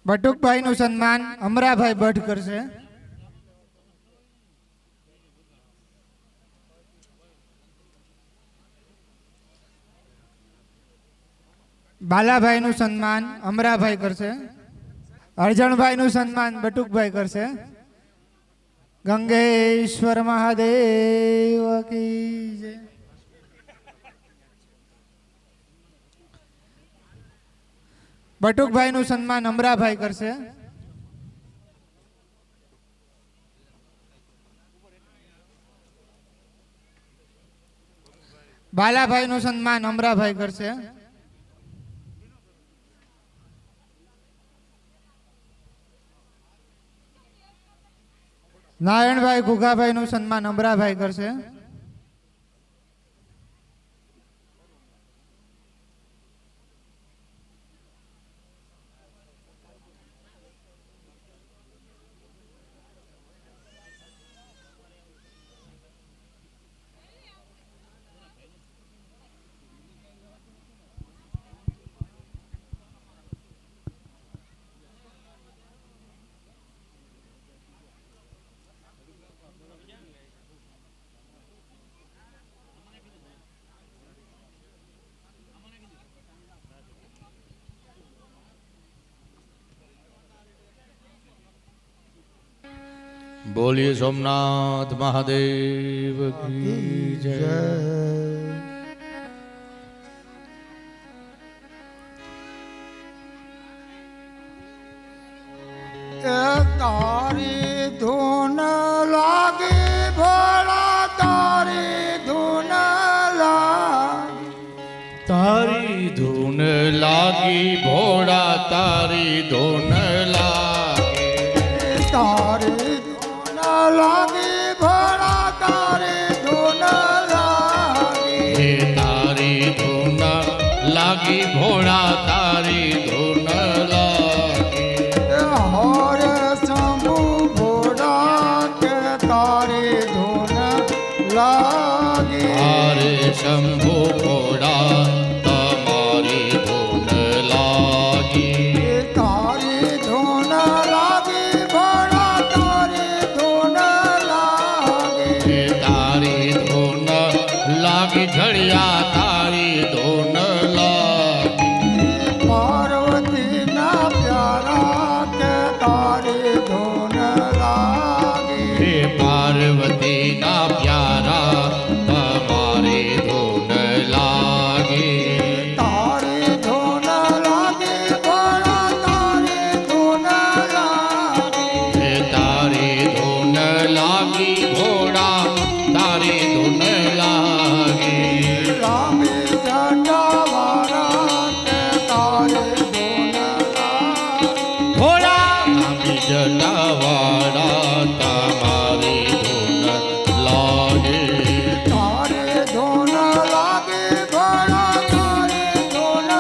બટુકભાઈનું સન્માન અમરાભાઈ ભટ્ટ કરશે. બાલાભાઈનું સન્માન અમરાભાઈ કરશે. અરજણભાઈનું સન્માન બટુકભાઈ કરશે. ગંગેશ્વર મહાદેવ કી જય. બટુકભાઈનું સન્માન અમરાભાઈ કરશે. બાલાભાઈનું સન્માન અમરાભાઈ કરશે. નારાયણભાઈ ઘુઘાભાઈનું સન્માન અમરાભાઈ કરશે. बोलिए सोमनाथ महादेव की जय. तारी धुन लागे भोला तारी धुन लागी तारी धुन लागी भोला तारी धुन लागी तारी लागे भोला तारे धुन लागे तारी धुन लागी भोला तारी धुन लागी हर शंभु भोला के तारे धुन लागे हरे शंभु भोला तमारी धुन लागी तारी धुन लागे भोला तारे धुन लागे तारी धुन लागी झड़िया तारी धुन लागी पार्वती ना प्यारा के तारे धुन लागे पार्वती ना प्यारा तमारी धुन लागी तारे धुन लागे भोला तारे धुन लागे तारी धुन लागी भोला तारी धुन लागी रामे जटावारा के तारे धुन लागे भोला नामी जटावाड़ा तमारी धुन लागे तारे धुन लागे भोला तारे धुन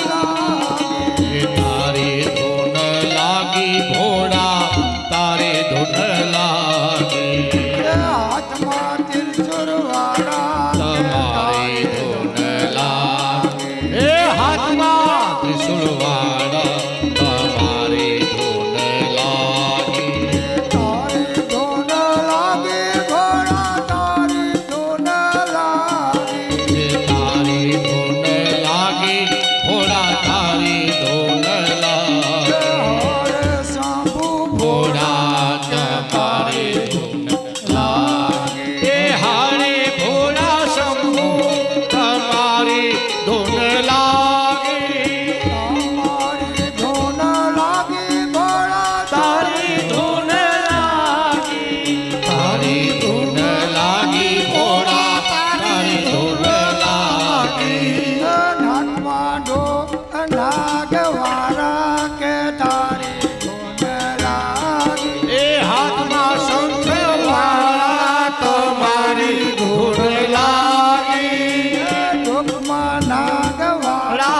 लागे तारी धुन लागी भोला तारी धुन लागी आत्मा त्रिशूल वाला तमारी धुन लागी हे हाथमा त्रिशूलवाड़ा तमारी धुन लागी तारे धुन लागे भोला तारे धुन लागे तारी धुन लागी भोला तारी धुन लागी हर शंभु भोला तमारी धुन लागी हे हरे भोला शंभु तमारी धुन लागी तारी धुन लागे भोला तारी धुन लागी तारी धुन लागी भोला तारी धुन लागी नागवाडो नागवारा के तारे धुन लागे ए हाथमा शंख वाला तुम्हारी धुन लागी दुखमा नागवारा वाला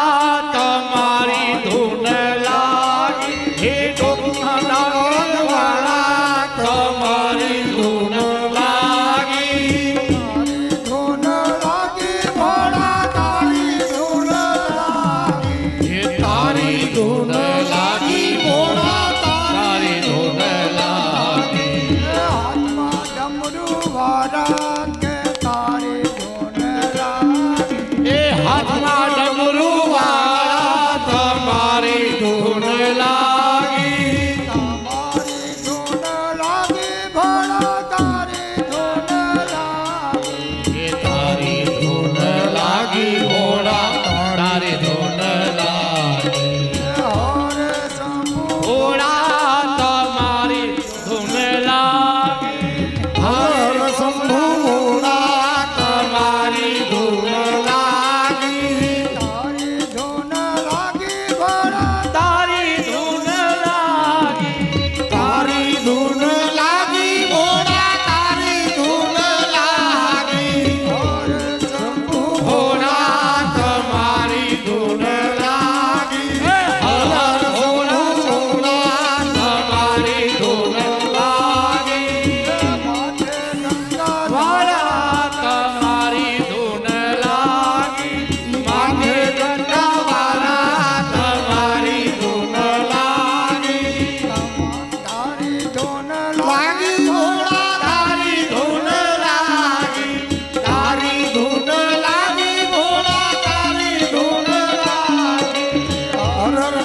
तुम्हारी धुन लागी हे दुखना वाला तुम्हारी धुन लागी धुन लागे भोला तारी धुन लागे हे तारी धुन लागी भोला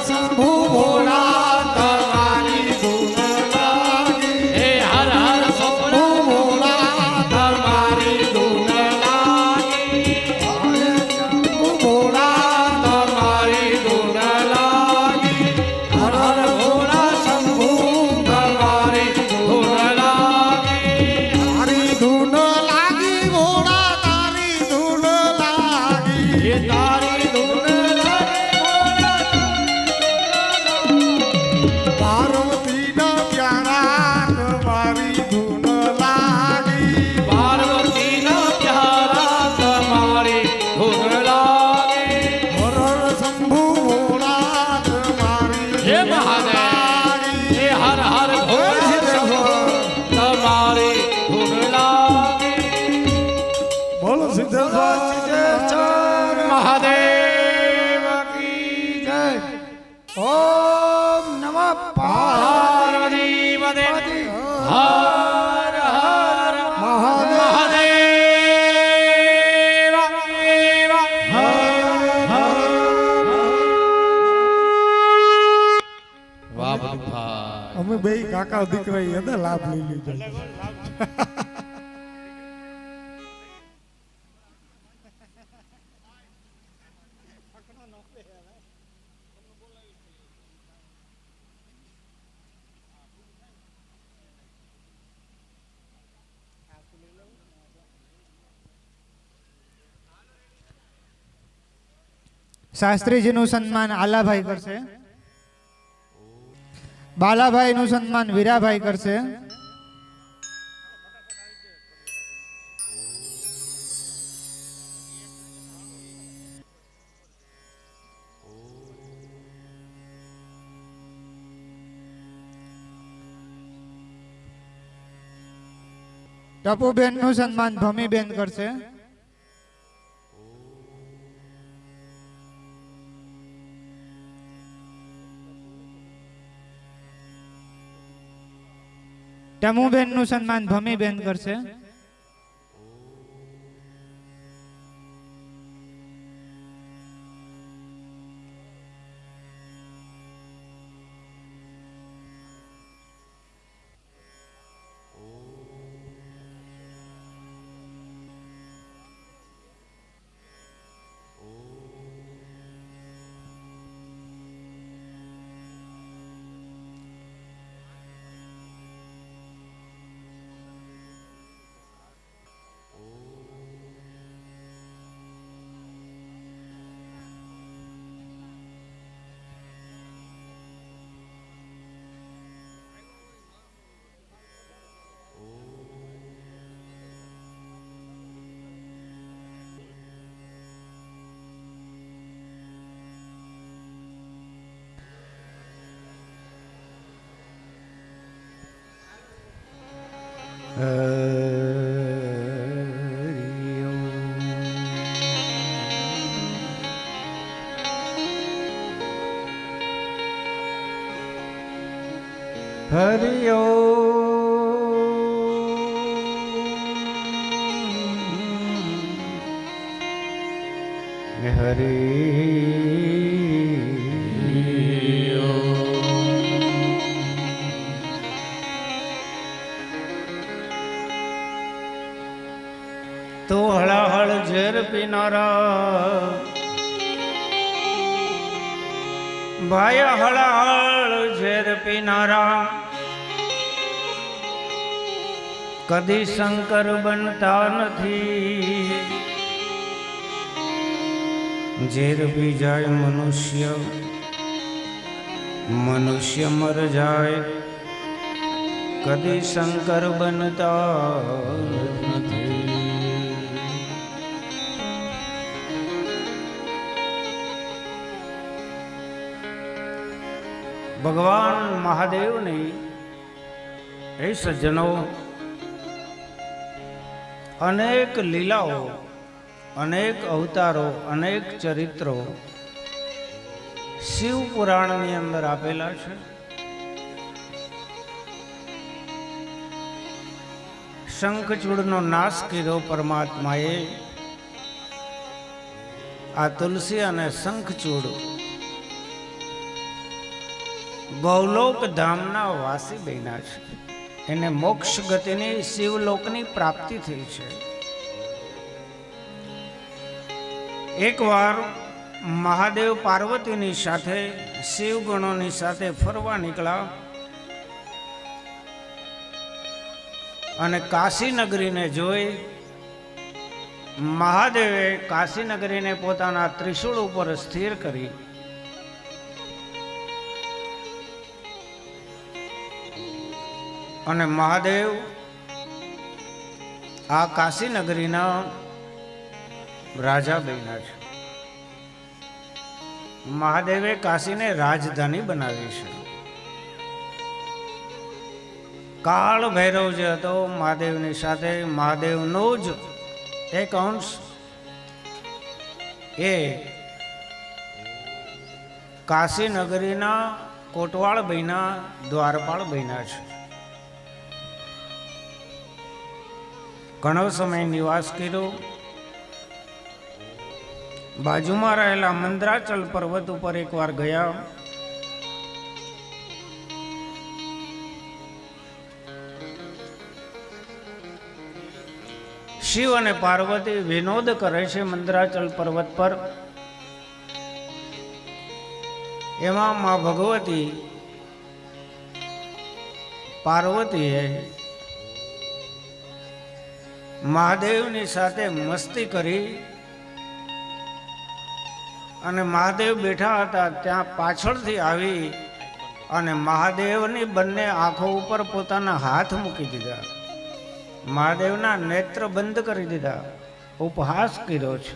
શંભુ ભોળા તમારી ધૂન લાગી હે હર હર શંભુ ભોળા તમારી ધૂન લાગી શંભુ ભોળા તમારી ધૂન લાગી હર હર ભોળા શંભુ તમારી ધૂન લાગી તારી ધૂન લાગી ભોળા તારી ધૂન લાગી હે તારી ધૂન પાર્વતીના પ્યારા તમારી ધૂન લાગી પાર્વતીના પ્યારા તમારી ધૂન લાગી હર હર શંભુ ભોળા તમારી હે ધૂન મહાદેવ લાગી. હે હર હર ભોળા શંભુ તમારી ધૂન લાગી બોલો સિદ્ધેશ્વર મહાદેવ કી જય. ઓમ નમઃ પાર્વતી પદે હર હર મહાદેવ. મહાદેવ વાહ ભાઈ અમે બે કાકા દીકરા હતા લાભ લઈ લીધો. શાસ્ત્રીજીનું સન્માન આલાભાઈ કરશે. બાલાભાઈનું સન્માન વીરાભાઈ કરશે. ટપુબેનનું સન્માન ભમીબેન કરશે. ટમુબેનનું સન્માન ભમીબેન કરશે. હરિ તો હળાહળ ઝેર પીનારા ભાઈ હળાહળ ઝેર પીનારા કદી શંકર બનતા નથી. ઝેર પી જાય મનુષ્ય, મનુષ્ય મર જાય, કદી શંકર બનતા નથી. ભગવાન મહાદેવની એ સજ્જનો અનેક લીલાઓ, અનેક અવતારો, અનેક ચરિત્રો શિવ પુરાણની અંદર આપેલા છે. શંખચૂડનો નાશ કર્યો પરમાત્માએ. આ તુલસી અને શંખચૂડ ગૌલોક ધામના વાસી બન્યા છે. એને મોક્ષ ગતિની શિવલોકની પ્રાપ્તિ થઈ છે. એકવાર મહાદેવ પાર્વતીની સાથે શિવગણોની સાથે ફરવા નીકળ્યા અને કાશી નગરીને જોઈ મહાદેવે કાશી નગરીને પોતાના ત્રિશૂળ ઉપર સ્થિર કરી અને મહાદેવ આ કાશી નગરીના રાજા બન્યા છે. મહાદેવે કાશીને રાજધાની બનાવી છે. કાળ ભૈરવ જે હતો મહાદેવની સાથે, મહાદેવનો જ એક અંશ, એ કાશી નગરીના કોટવાળ બન્યા, દ્વારપાળ બન્યા છે. ઘણો સમય નિવાસ કર્યો. બાજુમાં રહેલા મંદરાચલ પર્વત ઉપર એકવાર ગયા. શિવ અને પાર્વતી વિનોદ કરે છે મંદરાચલ પર્વત પર. એમાં માં ભગવતી પાર્વતીએ મહાદેવની સાથે મસ્તી કરી અને મહાદેવ બેઠા હતા ત્યાં પાછળથી આવી અને મહાદેવની બંને આંખો ઉપર પોતાના હાથ મૂકી દીધા. મહાદેવના નેત્ર બંધ કરી દીધા. ઉપહાસ કર્યો છે.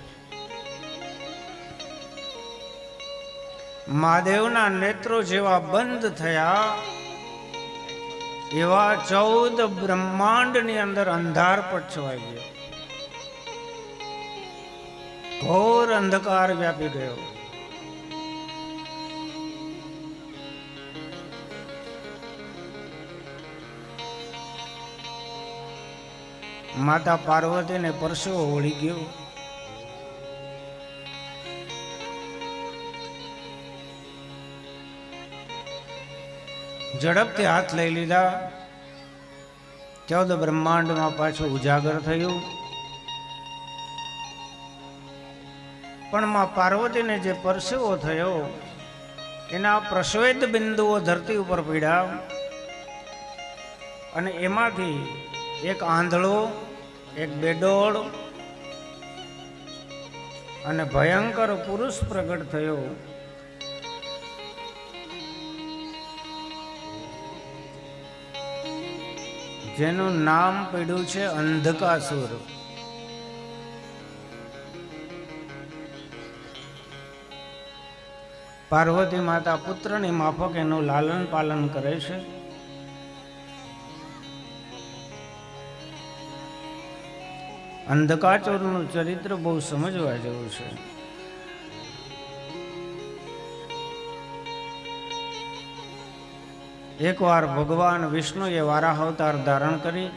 મહાદેવના નેત્રો જેવા બંધ થયા એવા 14 બ્રહ્માંડની અંદર અંધારપટ છવાઈ ગયો. ઘોર અંધકાર વ્યાપી ગયો. માતા પાર્વતીને પરસેવો વળી ગયો. ઝડપથી હાથ લઈ લીધા. 14 બ્રહ્માંડમાં પાછું ઉજાગર થયું. પણ માં પાર્વતીને જે પરસેવો થયો એના પ્રશ્વેદ બિંદુઓ ધરતી ઉપર પડ્યા અને એમાંથી એક આંધળો, એક બેડોળ અને ભયંકર પુરુષ પ્રગટ થયો. જેનું નામ પડ્યું છે અંધકાસુર. પાર્વતી માતા પુત્રની માફક એનું લાલન પાલન કરે છે. અંધકાસુરનું ચરિત્ર બહુ સમજવા જેવું છે. એકવાર ભગવાન વિષ્ણુએ વારાહ અવતાર ધારણ કરી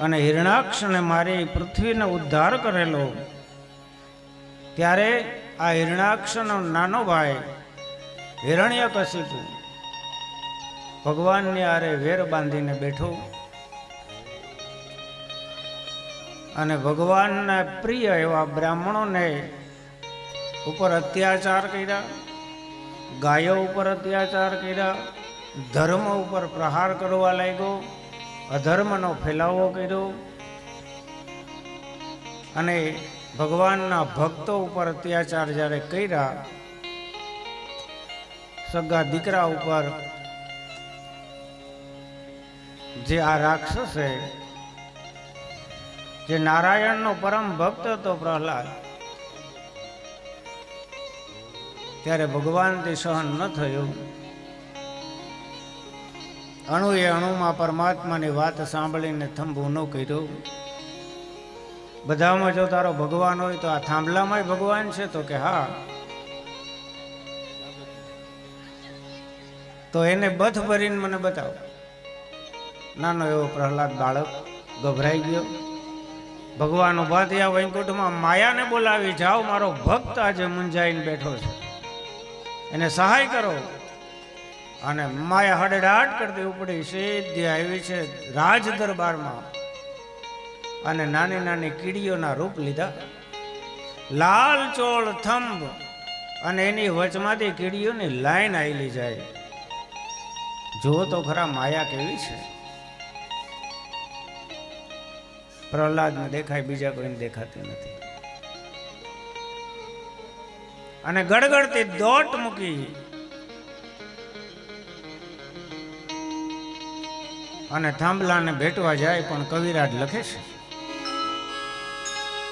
અને હિરણાક્ષને મારી પૃથ્વીનો ઉદ્ધાર કરેલો. ત્યારે આ હિરણાક્ષનો નાનો ભાઈ હિરણ્યકશિપુ ભગવાનની આરે વેર બાંધીને બેઠો અને ભગવાનના પ્રિય એવા બ્રાહ્મણોને ઉપર અત્યાચાર કર્યા, ગાયો ઉપર અત્યાચાર કર્યા, ધર્મ ઉપર પ્રહાર કરવા લાગ્યો, અધર્મનો ફેલાવો કર્યો અને ભગવાનના ભક્તો ઉપર અત્યાચાર જ્યારે કર્યા, સગા દીકરા ઉપર જે આ રાક્ષસે, જે નારાયણનો પરમ ભક્ત હતો પ્રહલાદ, ત્યારે ભગવાનથી સહન ન થયું. અણુએ અણુમાં પરમાત્માની વાત સાંભળીને થંભું ન કર્યું. બધામાં જો તારો ભગવાન હોય તો આ થાંભલામાં ભગવાન છે? તો કે હા. તો એને બથ ભરીને મને બતાવો. નાનો એવો પ્રહલાદ બાળક ગભરાઈ ગયો. ભગવાન ઉભા થયા વૈકુંઠમાં, માયાને બોલાવી, જાઓ મારો ભક્ત આજે મૂંઝાઈને બેઠો છે. એને સહાય કરો. અને માયા હડેડાટ કરતી ઉપડી સીધી આવી છે રાજ દરબારમાં અને નાની નાની કીડીઓના રૂપ લીધા. લાલ ચોળ થંભ અને એની વચમાંથી કીડીઓની લાઈન આવેલી જાય. જો તો ખરા માયા કેવી છે. પ્રહલાદને દેખાય, બીજા કોઈને દેખાતી નથી. અને ગડગડતી દોટ મૂકી અને થાંભલાને ભેટવા જાય. પણ કવિરાજ લખે છે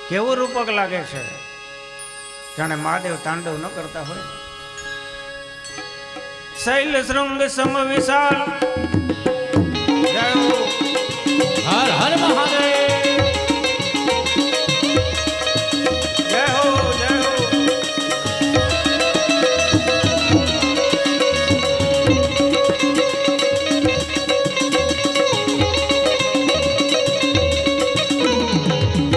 કેવું રૂપક લાગે છે, જાણે મહાદેવ તાંડવ ન કરતા હોય. શૈલ શૃંગ સમ વિશાલ જય હો હર હર મહાદેવ. જય હો જય હો.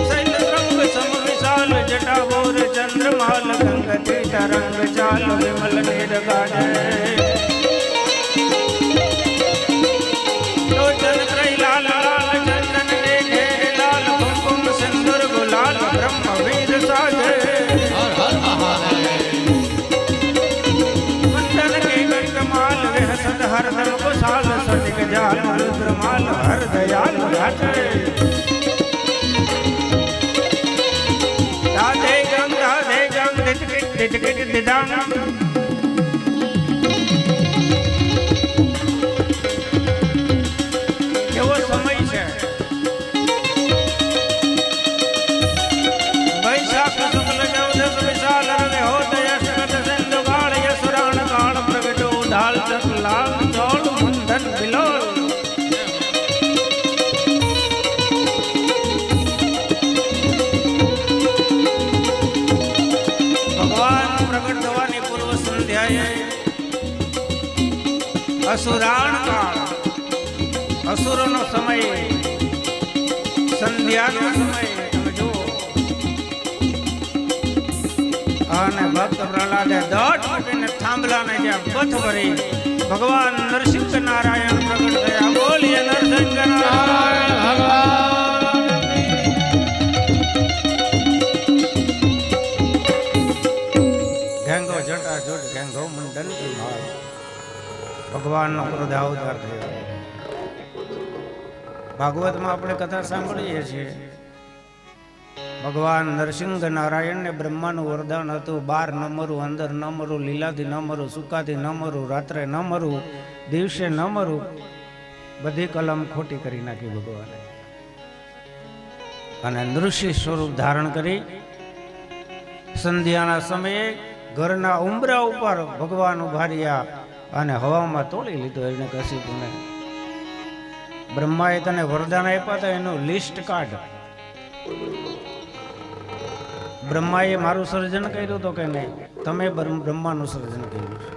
શૈલ શૃંગ સમ વિશાલ જટાભોર ચંદ્રમાલ ગંગતી તરંગ ચાલ વિમલ નીર ગાજે. લોચન ત્રય લાલ લાલ ચંદન દેખે લાલ કુમકુમ સિંદૂર ગુલાલ બ્રહ્મ વીર સાજે. હર હર મહાદેવ. कुंदन के गंगमाल विहसत हरदम कुशाल सटिक जाल रुद्रमाल हर दयाल घाटे. राधे गंग दिटकिट दिदांग. કેવો સમય છે. વૈશાખ શુક્લ ચૌદસ વિશાલ રવિ હોદય સગત સિંધુ ગાળ યસુરાણ કાળ પ્રગટો ઢાલ ચક લાલ ચોળ મુંદન બિલોલ. ભગવાન પ્રગટ થવાની પૂર્વ સંધ્યાએ અસુરાણ કાળ, અસુરોનો સમય, સંધ્યાનો સમય તમે જુઓ. અને ભક્ત પ્રહલાદે દોટ મૂકીને થાંભલાને જ્યાં પથ ભરી ભગવાન નરસિંહ નારાયણ પ્રગટ થયા. બોલીએ નરસિંહ નારાયણ ભગવાન. ઘેંગો જટા જોડ ઘેંગો મુંડન માળ. ભગવાનનો ક્રોધ અવતાર થયો. ભાગવતમાં આપણે કથા સાંભળીએ છીએ. ભગવાન નરસિંહ નારાયણને બ્રહ્માનું વરદાન હતું. 12 ન મરું, અંદર ન મરું, લીલાથી ન મરું, સુકાથી ન મરું, રાત્રે ન મરું, દિવસે ન મરું. બધી કલમ ખોટી કરી નાખી ભગવાને. અને નૃષિ સ્વરૂપ ધારણ કરી સંધ્યાના સમયે ઘરના ઉંબરા ઉપર ભગવાન ઉભા રહ્યા અને હવામાં તોડી લીધો એને કશીપુને. બ્રહ્માએ તને વરદાન આપ્યા હતા એનું લિસ્ટ કાઢ. બ્રહ્માએ મારું સર્જન કર્યું તો કે નહીં? તમે બ્રહ્માનું સર્જન કર્યું છે.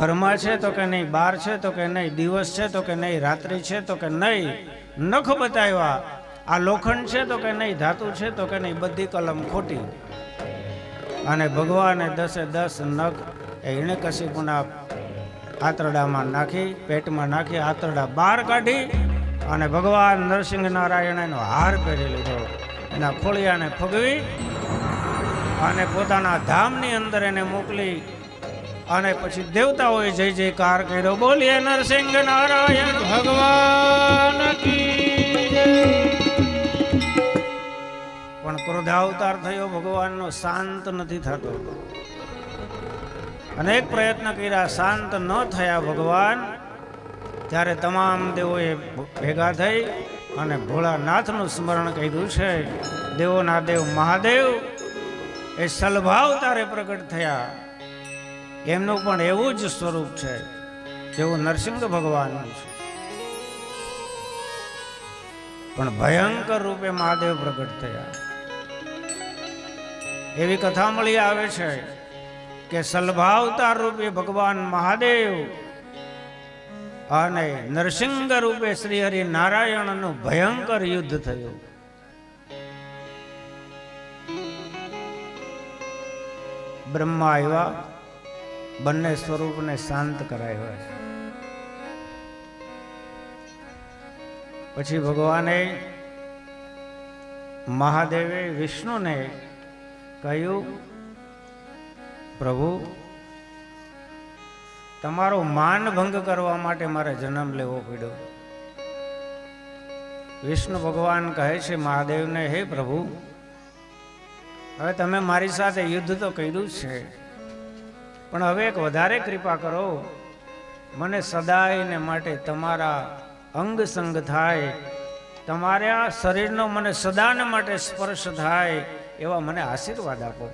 ઘરમાં છે તો કે નહીં? બહાર છે તો કે નહીં? દિવસ છે તો કે નહીં? રાત્રિ છે તો કે નહીં? નખ બતાવ્યા. આ લોખંડ છે તો કે નહીં? ધાતુ છે તો કે નહીં? બધી કલમ ખોટી. અને ભગવાને 10 નખ એને કશીપુના આંતરડામાં નાખી, પેટમાં નાખી, આંતરડા બહાર કાઢી અને ભગવાન નરસિંહ નારાયણ એનો હાર પહેરી લીધો. એના ખોળિયાને ફગવી અને પોતાના ધામની અંદર એને મોકલી અને પછી દેવતાઓએ જય જયકાર કર્યો. બોલીએ નરસિંહ નારાયણ ભગવાન કી જય. પણ ક્રોધાવતાર થયો ભગવાનનો, શાંત નથી થતો. અનેક પ્રયત્ન કર્યા, શાંત ન થયા ભગવાન. ત્યારે તમામ દેવોએ ભેગા થઈ અને ભોળાનાથનું સ્મરણ કર્યું છે. દેવોના દેવ મહાદેવ એ સલભાવતારે પ્રગટ થયા. એમનું પણ એવું જ સ્વરૂપ છે જેવું નરસિંહ ભગવાનનું છે. પણ ભયંકર રૂપે મહાદેવ પ્રગટ થયા. એવી કથા મળી આવે છે કે સલભાવતાર રૂપે ભગવાન મહાદેવ અને નરસિંહ રૂપે શ્રી હરિ નારાયણનું ભયંકર યુદ્ધ થયું. બ્રહ્મા આવ્યા, બંને સ્વરૂપને શાંત કરાવ્યા છે. પછી ભગવાને મહાદેવે વિષ્ણુને કહ્યું, પ્રભુ તમારો માનભંગ કરવા માટે મારે જન્મ લેવો પડ્યો. વિષ્ણુ ભગવાન કહે છે મહાદેવને, હે પ્રભુ, હવે તમે મારી સાથે યુદ્ધ તો કર્યું છે, પણ હવે એક વધારે કૃપા કરો, મને સદાયને માટે તમારા અંગ સંગ થાય, તમારા શરીરનો મને સદાને માટે સ્પર્શ થાય, એવા મને આશીર્વાદ આપો.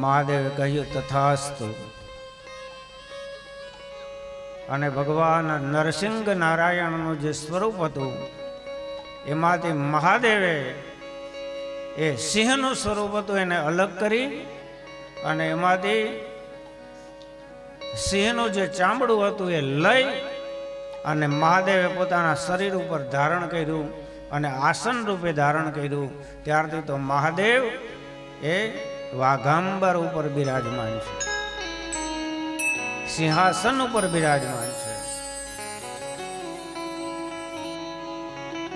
મહાદેવે કહ્યું, તથાસ્તુ. અને ભગવાન નરસિંહ નારાયણનું જે સ્વરૂપ હતું એમાંથી મહાદેવે એ સિંહનું સ્વરૂપ હતું એને અલગ કરી અને એમાંથી સિંહનું જે ચામડું હતું એ લઈ અને મહાદેવે પોતાના શરીર ઉપર ધારણ કર્યું અને આસન રૂપે ધારણ કર્યું. ત્યારથી તો મહાદેવ એ વાઘાંબર ઉપર બિરાજમાન છે, સિંહાસન ઉપર બિરાજમાન છે.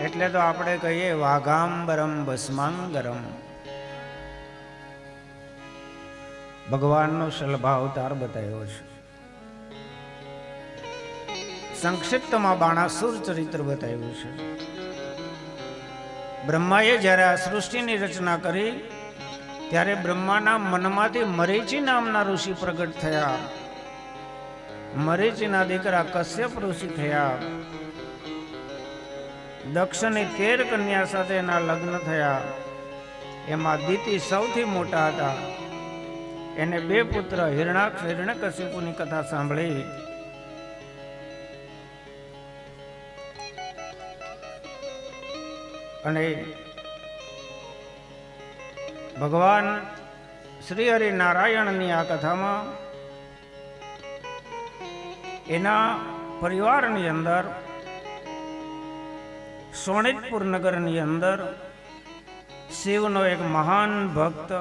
એટલે તો આપણે કહીએ વાઘાંબરમ ભસ્માંગરમ. ભગવાનનો શલભાવતાર બતાવ્યો છે. સંક્ષિપ્તમાં બાણાસુર ચરિત્ર બતાવ્યું છે. બ્રહ્માએ જ્યારે આ સૃષ્ટિની રચના કરી ત્યારે બ્રહ્માના મનમાંથી મરીચી નામના ઋષિ પ્રગટ થયા. મરીચીના દીકરા કશ્યપ ઋષિ થયા. દક્ષની 13 કન્યા સાથે એના લગ્ન થયા. એમાં દિતિ સૌથી મોટા હતા. એને 2 પુત્ર હિરણાક્ષ, હિરણ્યકશિપુની કથા સાંભળી અને ભગવાન શ્રી હરિ નારાયણની આ કથામાં એના પરિવારની અંદર સોણિતપુર નગરની અંદર શિવનો એક મહાન ભક્ત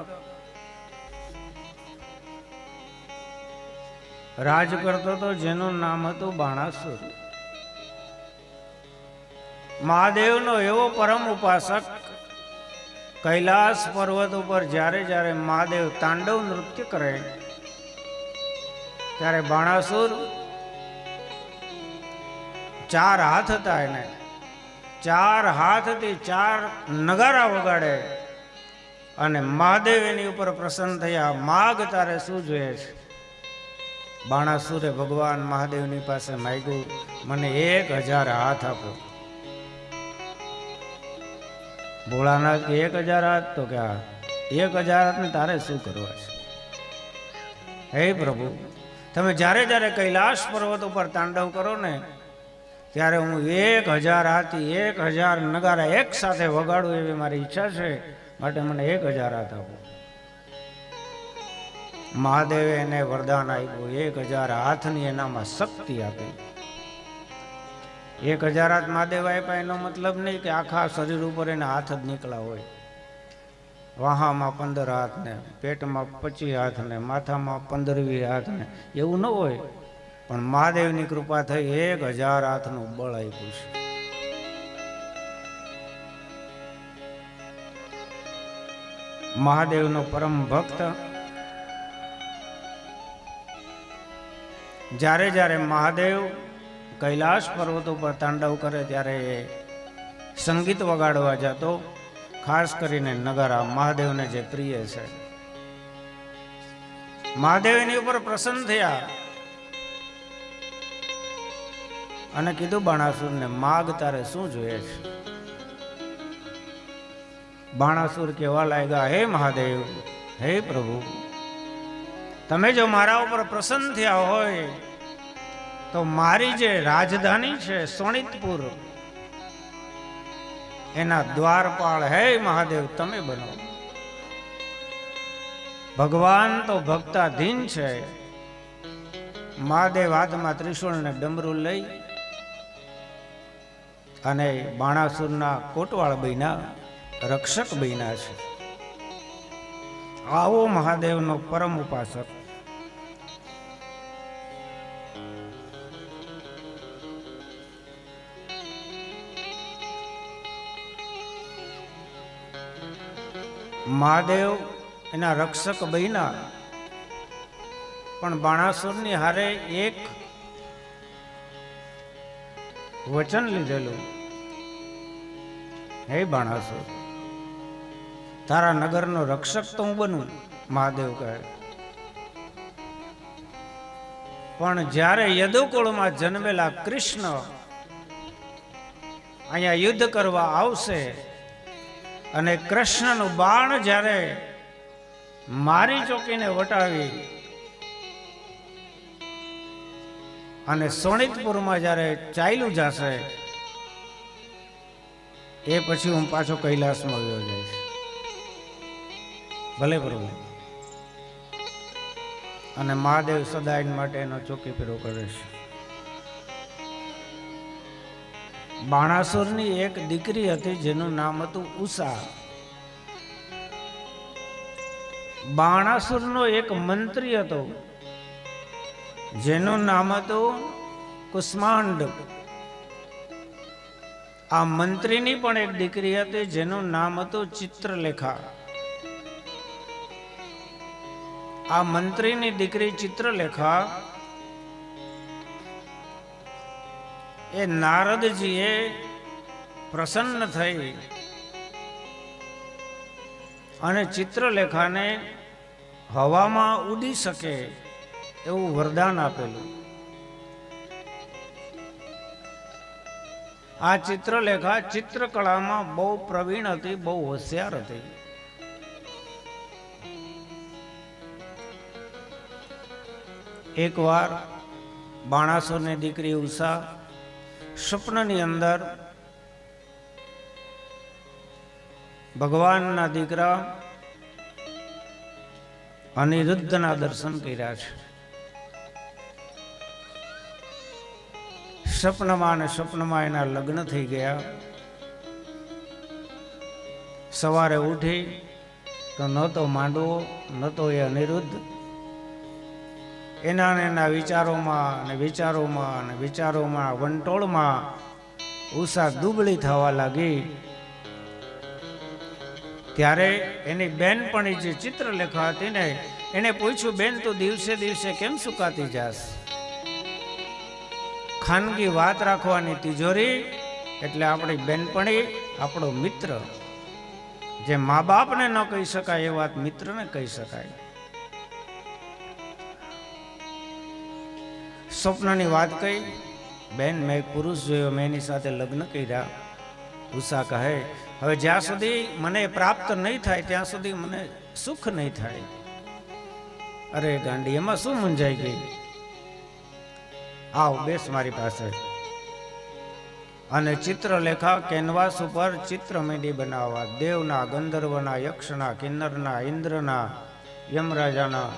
રાજ કરતો હતો, જેનું નામ હતું બાણાસુર. મહાદેવનો એવો પરમ ઉપાસક. કૈલાસ પર્વત ઉપર જ્યારે જ્યારે મહાદેવ તાંડવ નૃત્ય કરે ત્યારે બાણાસુર 4 હાથ હતા, એને 4 હાથથી 4 નગારા વગાડે અને મહાદેવ એની ઉપર પ્રસન્ન થયા. માગ તારે શું જોઈએ છે? બાણાસુરે ભગવાન મહાદેવની પાસે માંગ્યું, મને 1000 હાથ આપો. ભોળાનાથ 1000 હાથ? તો કે 1000 હાથને તારે શું કરવા છે? હે પ્રભુ, તમે જ્યારે જ્યારે કૈલાસ પર્વત ઉપર તાંડવ કરો ને ત્યારે હું 1000 હાથી 1000 નગારા એક સાથે વગાડું એવી મારી ઈચ્છા છે, માટે મને 1000 હાથ આપો. મહાદેવે એને વરદાન આપ્યું. 1000 હાથની એનામાં શક્તિ આપી. 1000 હાથ મહાદેવ આપ્યા એનો મતલબ નહીં કે આખા શરીર ઉપર એના હાથ જ નીકળ્યા હોય. વાહામાં 15 હાથ ને, પેટમાં 25 હાથ ને, માથામાં 15-20 હાથ ને, એવું ન હોય. પણ મહાદેવની કૃપા થઈ 1000 હાથનું બળ આપ્યું છે. મહાદેવનો પરમ ભક્ત જ્યારે જ્યારે મહાદેવ કૈલાસ પર્વત ઉપર તાંડવ કરે ત્યારે સંગીત વગાડવા જતો, ખાસ કરીને નગારા, મહાદેવને જે પ્રિય છે. મહાદેવ એની ઉપર પ્રસન્ન થયા અને કીધું બાણાસુરને, માગ તારે શું જોઈએ છે? બાણાસુર કહેવા લાગ્યા, હે મહાદેવ, હે પ્રભુ, તમે જો મારા ઉપર પ્રસન્ન થયા હોય તો મારી જે રાજધાની છે સોણિતપુર, એના દ્વારપાળ હે મહાદેવ તમે બનો. ભગવાન તો ભક્તાધીન છે. મહાદેવ હાથમાં ત્રિશૂળ ને ડમરું લઈ અને બાણાસુરના કોટવાળ બન્યા, રક્ષક બન્યા છે. આવો મહાદેવનો પરમ ઉપાસક. મહાદેવ એના રક્ષક બન્યા, પણ બાણાસુરની હારે એક વચન લીધેલું, હે બાણાસુર, તારા નગરનો રક્ષક તો હું બનું. મહાદેવ કહે, પણ જ્યારે યદુકુળમાં જન્મેલા કૃષ્ણ અહીંયા યુદ્ધ કરવા આવશે અને કૃષ્ણનું બાણ જ્યારે મારી ચોકીને વટાવી અને સોનિતપુરમાં જ્યારે ચાલ્યું જશે, એ પછી હું પાછો કૈલાસમાં ગયો જઈશ. ભલે પ્રભુ. અને મહાદેવ સદાય માટે એનો ચોકી પીરો કરે છે. બાણાસુરની એક દીકરી હતી જેનું નામ હતું ઉષા. બાણાસુરનો એક મંત્રી હતો જેનું નામ હતું કુષ્માંડ. આ મંત્રીની પણ એક દીકરી હતી જેનું નામ હતું ચિત્રલેખા. આ મંત્રીની દીકરી ચિત્રલેખા એ નારદજીએ પ્રસન્ન થઈ અને ચિત્રલેખાને હવામાં ઉડી શકે એવું વરદાન આપેલું. આ ચિત્રલેખા ચિત્રકળામાં બહુ પ્રવીણ હતી, બહુ હોશિયાર હતી. એકવાર બાણાસુરની દીકરી ઉષા સ્વપ્નની અંદર ભગવાનના દીકરા અનિરુદ્ધના દર્શન કર્યા છે. સ્વપ્નમાં અને સ્વપ્નમાં એના લગ્ન થઈ ગયા. સવારે ઉઠી તો ન તો માંડવો ન તો એ અનિરુદ્ધ. એના વિચારોમાં અને વિચારોમાં અને વિચારોમાં વંટોળમાં ઉષા દુબળી થવા લાગી. ત્યારે એની બેનપણી જે ચિત્રલેખા હતી ને, એને પૂછ્યું, બેન તું દિવસે દિવસે કેમ સુકાતી જાસ? ખાનગી વાત રાખવાની તિજોરી એટલે આપણી બેનપણી, આપણો મિત્ર. જે મા બાપને ન કહી શકાય એ વાત મિત્રને કહી શકાય. સ્વપ્નની વાત કહી, બેન મેં એક પુરુષ જોયો, મેં એની સાથે લગ્ન કર્યા. ઉષા કહે, હવે જ્યાં સુધી મને પ્રાપ્ત નહીં થાય ત્યાં સુધી મને સુખ નહીં થાય. અરે ગાંડી, એમાં શું મૂંઝાઈ ગઈ? આવ બેસ મારી પાસે. અને ચિત્રલેખા કેનવાસ ઉપર ચિત્ર મેંડી બનાવવા. દેવના, ગંધર્વના, યક્ષના, કિન્નરના, ઇન્દ્રના, યમરાજાના.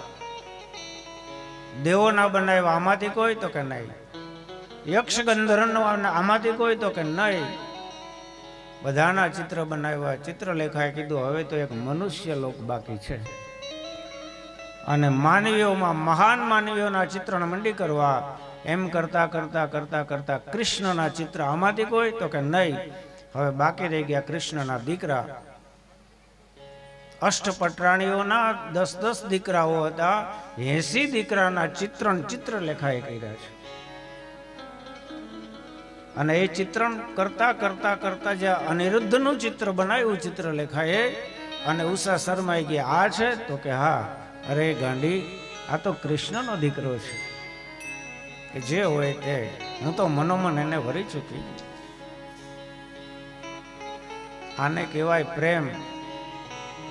દેવોના બનાવ્યા આમાંથી કોઈ તો કે નહીં, યક્ષ ગંધર્વનો આમાંથી કોઈ તો કે નહીં, બધાના ચિત્ર બનાવ્યા. ચિત્રલેખાએ કીધું હવે તો એક મનુષ્ય લોક બાકી છે. અને માનવીઓમાં મહાન માનવીઓના ચિત્રને મંડી કરવા. એમ કરતા કરતા કરતા કરતા કૃષ્ણના ચિત્ર આમાંથી કોઈ તો કે નહીં. હવે બાકી રહી ગયા કૃષ્ણના દીકરા. અષ્ટપટરાણીઓના 10 દીકરાઓ હતા. 80 દીકરાના ચિત્રલેખાએ કર્યા છે. અને એ ચિત્રણ કરતા કરતા કરતા જ્યાં અનિરુદ્ધનું ચિત્ર બનાવ્યું ચિત્રલેખાએ, અને ઉષા શરમાઈ ગયા. આ છે તો કે હા. અરે ગાંડી, આ તો કૃષ્ણનો દીકરો છે. કે જે હોય તે, હું તો મનોમન એને વરી ચૂકી. આને કહેવાય પ્રેમ,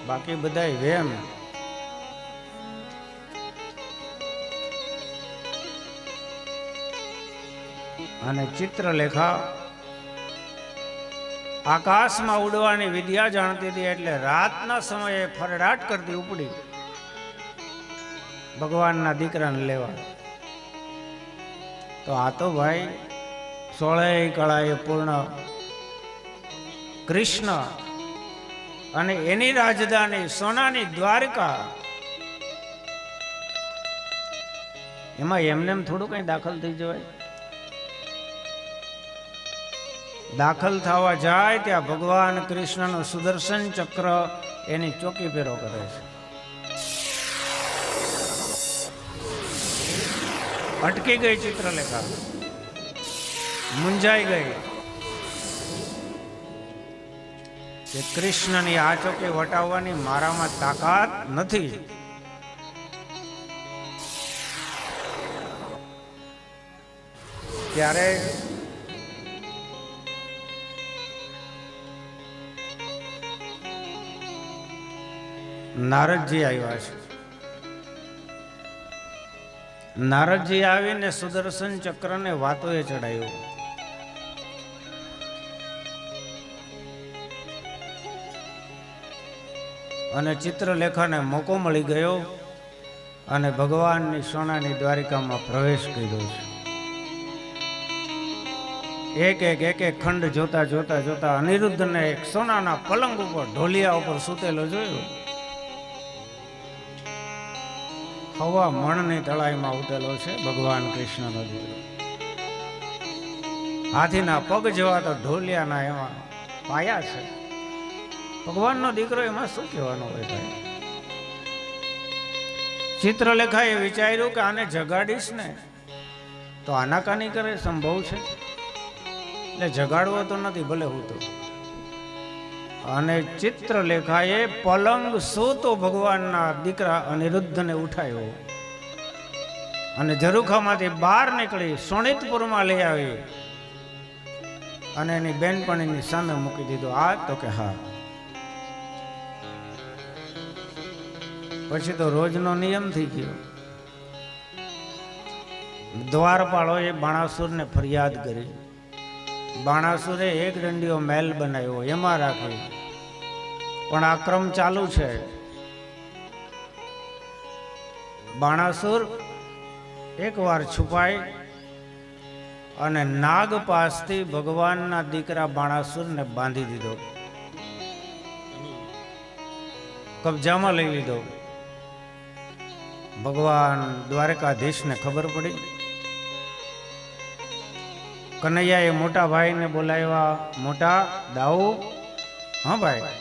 બાકી બધાય વેમ. અને ચિત્રલેખા આકાશમાં ઉડવાની વિદ્યા જાણતી હતી, એટલે રાતના સમયે ફરડાટ કરતી ઉપડી ભગવાનના દીકરાને લેવા. તો આ તો ભાઈ 16 કળાએ પૂર્ણ કૃષ્ણ અને એની રાજધાની સોનાની દ્વારકા. એમાં એમનેમ થોડું કઈ દાખલ થઈ જવાય. દાખલ થવા જાય ત્યાં ભગવાન કૃષ્ણનું સુદર્શન ચક્ર એની ચોકી પેરો કરે છે. અટકી ગઈ ચિત્રલેખા, મુંજાઈ ગઈ કે કૃષ્ણની આ ચોકી વટાવવાની મારામાં તાકાત નથી. ત્યારે નારદજી આવ્યા છે. નારદજી આવીને સુદર્શન ચક્રને વાતોએ ચડાયું. અને ચિત્રલેખાને મોકો મળી ગયો અને ભગવાનની સોનાની દ્વારિકામાં પ્રવેશ કર્યો છે. એક એક ખંડ જોતા જોતા જોતા અનિરુદ્ધને એક સોનાના પલંગ ઉપર ઢોલિયા ઉપર સૂતેલો જોયો. હવા મણની તળાઈમાં ઉતેલો છે ભગવાન કૃષ્ણનો દીકરો. હાથીના પગ જેવા તો ઢોલિયાના એમાં પાયા છે. ભગવાનનો દીકરો એમાં શું કહેવાનું હોય ભાઈ? ચિત્રલેખાએ વિચાર્યું કે આને જગાડીશ ને તો આનાકાની કરે સંભવ છે, એટલે જગાડવો તો નથી, ભલે હું તો. અને ચિત્રલેખાએ પલંગ સૂતો ભગવાનના દીકરા અનિરુદ્ધને ઉઠાયો અને ઝરૂખામાંથી બહાર નીકળી શોણિતપુરમાં લઈ આવી અને એની બેનપણીની સામે મૂકી દીધો. આ તો કે હા. પછી તો રોજનો નિયમ થઈ ગયો. દ્વારપાળોએ બાણાસુરને ફરિયાદ કરી. બાણાસુરે એક દંડીઓ મહેલ બનાવ્યો, એમાં રાખી. પણ આ ક્રમ ચાલુ છે. બાણાસુર એકવાર છુપાઈ અને નાગ પાસથી ભગવાનના દીકરા બાણાસુરને બાંધી દીધો, કબજામાં લઈ લીધો. ભગવાન દ્વારકાધીશને ખબર પડી. કનૈયાએ મોટા ભાઈને બોલાવ્યા. મોટા દાઉ, હા ભાઈ,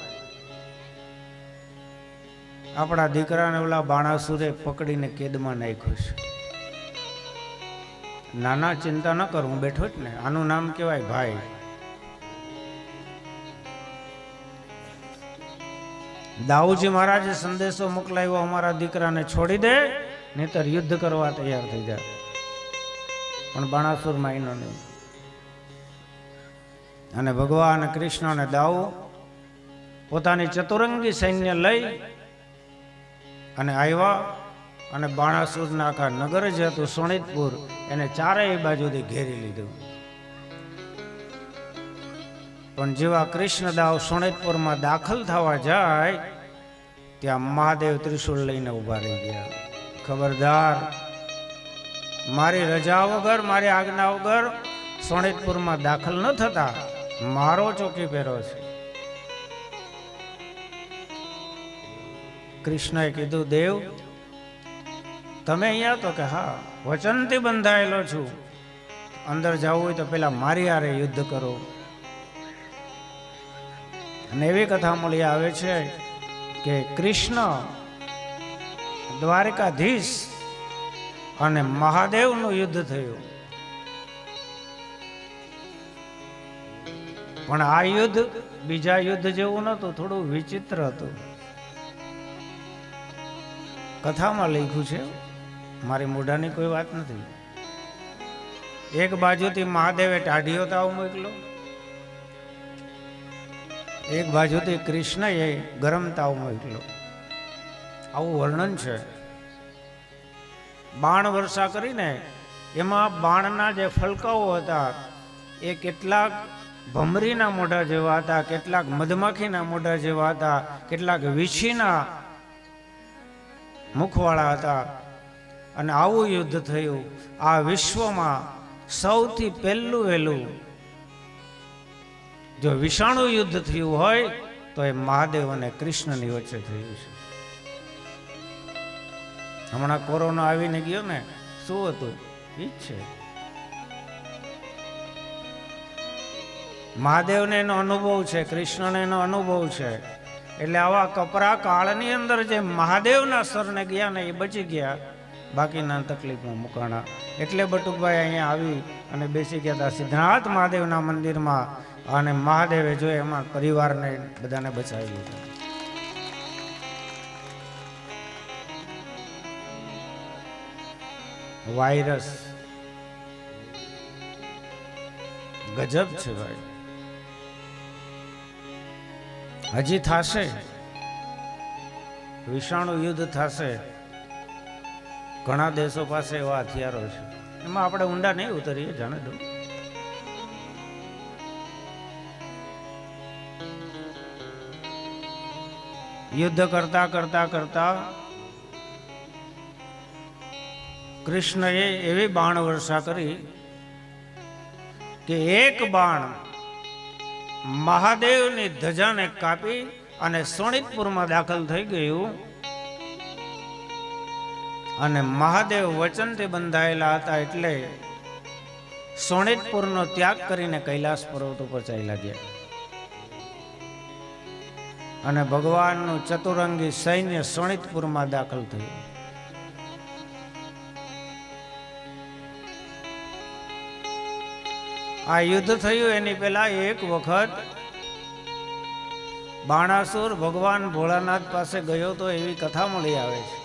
આપણા દીકરાને ઓલા બાણાસુરે પકડીને કેદમાં નાખ્યો છે. નાના ચિંતા ન કર, હું બેઠો જ ને. આનું નામ કહેવાય ભાઈ. દાઉજી મહારાજે સંદેશો મોકલાવ્યો, અમારા દીકરાને છોડી દે, નહીતર યુદ્ધ કરવા તૈયાર થઈ જાય. પણ બાણાસુર માન્યો નહીં. અને ભગવાન કૃષ્ણ અને દાઉ પોતાની ચતુરંગી સૈન્ય લઈ અને આવ્યા અને બાણાસુરના આખા નગર જે હતું શોણિતપુર એને ચારેય બાજુથી ઘેરી લીધું. પણ જેવા કૃષ્ણદાવ શોણિતપુરમાં દાખલ થવા જાય ત્યાં મહાદેવ ત્રિશૂળ લઈને ઉભા રહી ગયા. ખબરદાર, મારી રજા વગર, મારી આજ્ઞા વગર શોણિતપુરમાં દાખલ ન થતા. મારો ચોકી પહેરો છે. કૃષ્ણએ કીધું, દેવ તમે અહીંયા? તો કે હા, વચનથી બંધાયેલો છું. અંદર જવું હોય તો પેલા મારી હારે યુદ્ધ કરો. અને એવી કથા મળી આવે છે કે કૃષ્ણ દ્વારકાધીશ અને મહાદેવનું યુદ્ધ થયું. પણ આ યુદ્ધ બીજા યુદ્ધ જેવું નહોતું, થોડું વિચિત્ર હતું. કથામાં લખ્યું છે, મારી મોઢાની કોઈ વાત નથી. એક બાજુથી મહાદેવે ટાઢીયો તાવ મોકલો, એક બાજુથી કૃષ્ણએ ગરમ તાવ મોકલો. આવું વર્ણન છે. બાણ વર્ષા કરીને એમાં બાણના જે ફલકાઓ હતા એ કેટલાક ભમરીના મોઢા જેવા હતા, કેટલાક મધમાખીના મોઢા જેવા હતા, કેટલાક વીછીના મુખવાળા હતા. અને આવું યુદ્ધ થયું. આ વિશ્વમાં સૌથી પહેલું વહેલું જો વિષાણુ યુદ્ધ થયું હોય તો એ મહાદેવ અને કૃષ્ણની વચ્ચે થયું છે. હમણાં કોરોના આવીને ગયો ને, શું હતું ઈ જ છે. મહાદેવને એનો અનુભવ છે, કૃષ્ણને એનો અનુભવ છે. એટલે આવા કપરા કાળની અંદર જે મહાદેવના શરણે ગયા ને એ બચી ગયા, બાકીના તકલીફમાં મુકાણા. એટલે બટુકભાઈ અહીંયા આવી અને બેસી ગયા હતા સિદ્ધનાથ મહાદેવના મંદિરમાં, અને મહાદેવે જોઈ એમાં પરિવારને બધાને બચાવી લીધા. વાયરસ ગજબ છે ભાઈ, હજી થશે, વિષાણુ યુદ્ધ થશે. ઘણા દેશો પાસે એવા હથિયારો છે, એમાં આપણે ઊંડા નહીં ઉતરીએ, જાણે દો. યુદ્ધ કરતા કરતા કરતા કૃષ્ણએ એવી બાણ વર્ષા કરી કે એક બાણ મહાદેવની ધજાને કાપી અને સોનિતપુરમાં દાખલ થઈ ગયું. અને મહાદેવ વચનથી બંધાયેલા હતા એટલે સોનિતપુરનો ત્યાગ કરીને કૈલાસ પર્વત ઉપર ચાલ્યા ગયા. અને ભગવાનનું ચતુરંગી સૈન્ય સોનિતપુરમાં દાખલ થયું. આ યુદ્ધ થયું એની પહેલા એક વખત બાણાસુર ભગવાન ભોળાનાથ પાસે ગયો તો એવી કથા મળી આવે છે.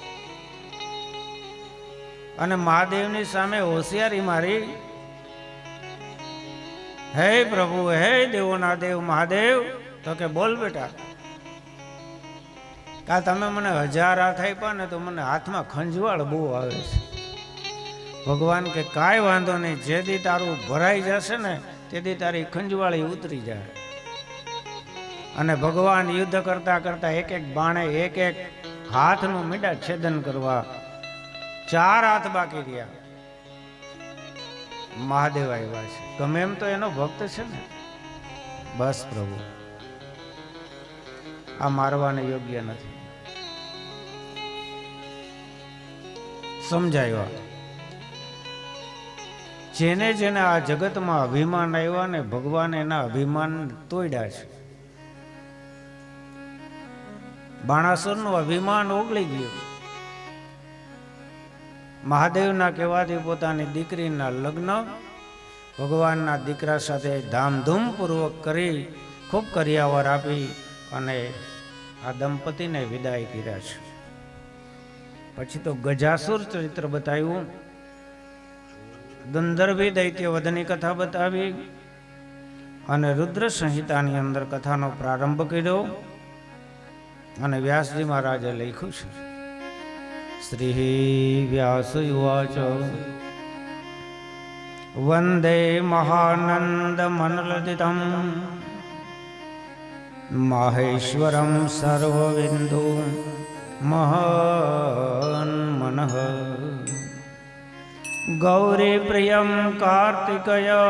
અને મહાદેવની સામે હોશિયારી મારી, હે પ્રભુ, હે દેવોના દેવ મહાદેવ, તો કે બોલ બેટા, કા તમે મને 1000 હાથ આપ્યા ને તો મને હાથમાં ખંજવાળ બહુ આવે છે. ભગવાન કે કાંઈ વાંધો નહીં, જેથી તારું ભરાઈ જશે ને તેથી તારી ખંજવાળી ઉતરી જાય. અને ભગવાન યુદ્ધ કરતા કરતા એક એક બાણે એક એક હાથનું મીંડા છેદન કરવા, 4 હાથ બાકી રહ્યા. મહાદેવ આવ્યા છે, ગમે એમ તો એનો ભક્ત છે ને. બસ પ્રભુ, આ મારવાને યોગ્ય નથી. સમજાવ્યા. જેને જેને આ જગતમાં અભિમાન આવ્યા ને ભગવાન એના અભિમાન તોડ્યા છે. બાણાસુરનું અભિમાન ઓગળી ગયું. મહાદેવના કહેવાથી પોતાની દીકરીના લગ્ન ભગવાનના દીકરા સાથે ધામધૂમ પૂર્વક કરી ખૂબ કરિયાવર આપી અને આ દંપતીને વિદાય કર્યા છે. પછી તો ગજાસુર ચરિત્ર બતાવ્યું, ગંધર્વી દૈત્ય વધની કથા બતાવી અને રુદ્ર સંહિતાની અંદર કથાનો પ્રારંભ કર્યો. અને વ્યાસજી મહારાજે લખ્યું છે, શ્રી વ્યાસ યુવાચ વંદે મહાનંદ મનલદિતમ માહેશ્વરમ સર્વવિંદુ મહાન મનઃ ગૌરી પ્રિયમ કાર્તિકય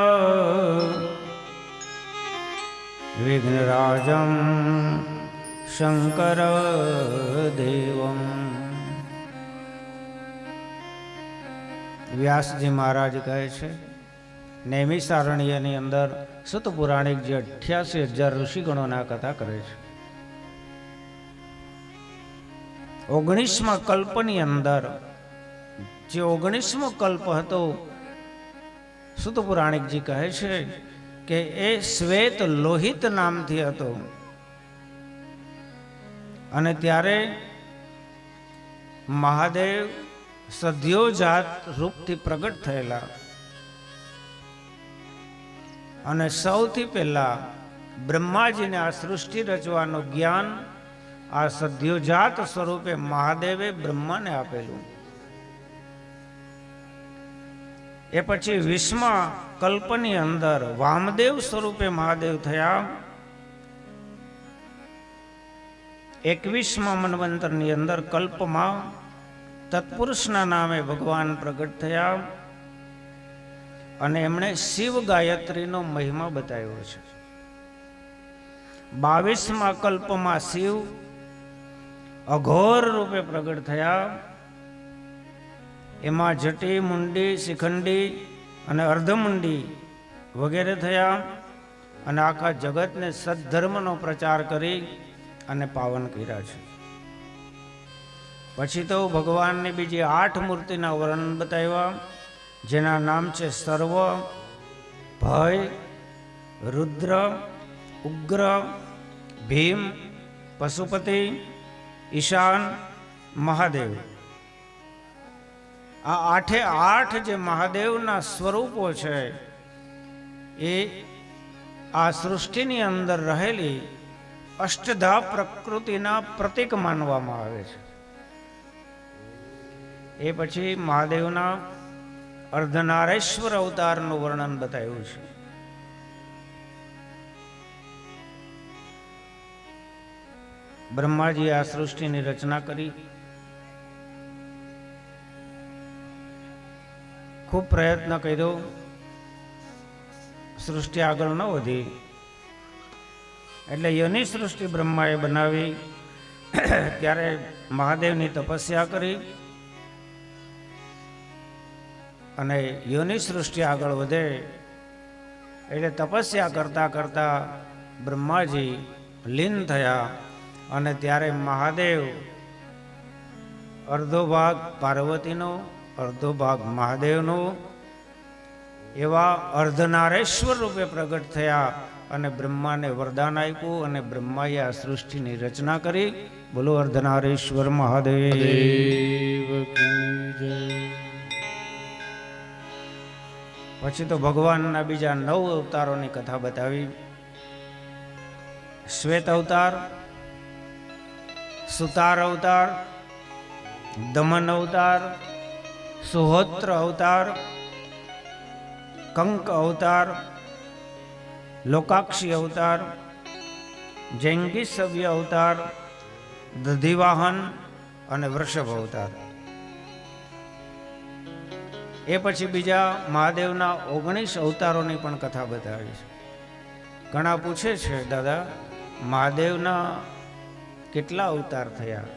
વિઘ્નરાજમ શંકર દેવમ. વ્યાસજી મહારાજ કહે છે, નૈમિષારણ્યની અંદર સુત પુરાણિક જે 88,000 ઋષિગણોના કથા કરે છે. 19મા કલ્પની અંદર જે 19મો કલ્પ હતો, સુત પુરાણિકજી કહે છે કે એ શ્વેત લોહિત નામથી હતો. અને ત્યારે મહાદેવ સદ્યોજાત રૂપથી પ્રગટ થયેલા અને સૌથી પહેલા બ્રહ્માજીને આ સૃષ્ટિ રચવાનું જ્ઞાન આ સદ્યોજાત સ્વરૂપે મહાદેવે બ્રહ્માને આપેલું. એ પછી 20મા કલ્પની અંદર વામદેવ સ્વરૂપે મહાદેવ થયા. 21મા મન્વંતરની અંદર કલ્પમાં તત્પુરુષના નામે ભગવાન પ્રગટ થયા અને એમણે શિવ ગાયત્રીનો મહિમા બતાવ્યો છે. 22મા કલ્પમાં શિવ અઘોર રૂપે પ્રગટ થયા. એમાં જટી, મુંડી, શિખંડી અને અર્ધમુંડી વગેરે થયા અને આખા જગતને સદ્ધર્મનો પ્રચાર કરી અને પાવન કર્યા છે. પછી તો ભગવાનની બીજી 8 મૂર્તિના વર્ણન બતાવ્યા, જેના નામ છે સર્વ, ભય, રુદ્ર, ઉગ્ર, ભીમ, પશુપતિ, ઈશાન, મહાદેવ. આ 8 જે મહાદેવના સ્વરૂપો છે એ આ સૃષ્ટિની અંદર રહેલી અષ્ટધા પ્રકૃતિના પ્રતીક માનવામાં આવે છે. એ પછી મહાદેવના અર્ધનારેશ્વર અવતારનું વર્ણન બતાવ્યું છે. બ્રહ્માજી આ સૃષ્ટિની રચના કરી, ખૂબ પ્રયત્ન કર્યો, સૃષ્ટિ આગળ ન વધી એટલે યોનિ સૃષ્ટિ બ્રહ્માએ બનાવી. ત્યારે મહાદેવની તપસ્યા કરી અને યોનિ સૃષ્ટિ આગળ વધે એટલે તપસ્યા કરતા કરતા બ્રહ્માજી લીન થયા અને ત્યારે મહાદેવ અડધો ભાગ પાર્વતીનો, અડધો ભાગ મહાદેવનો એવા અર્ધનારેશ્વર રૂપે પ્રગટ થયા અને બ્રહ્માને વરદાન આપ્યું અને બ્રહ્માએ આ સૃષ્ટિની રચના કરી. બોલો અર્ધનારેશ્વર મહાદેવ. પછી તો ભગવાનના બીજા 9 અવતારોની કથા બતાવી. શ્વેત અવતાર, સુતાર અવતાર, દમન અવતાર, સુહોત્ર અવતાર, કંક અવતાર, લોકાક્ષી અવતાર, જૈંગીસવ્ય અવતાર, દધિવાહન અને વૃષભ અવતાર. એ પછી બીજા મહાદેવના 19 અવતારોની પણ કથા બતાવી છે. ઘણા પૂછે છે, દાદા મહાદેવના કેટલા અવતાર થયા?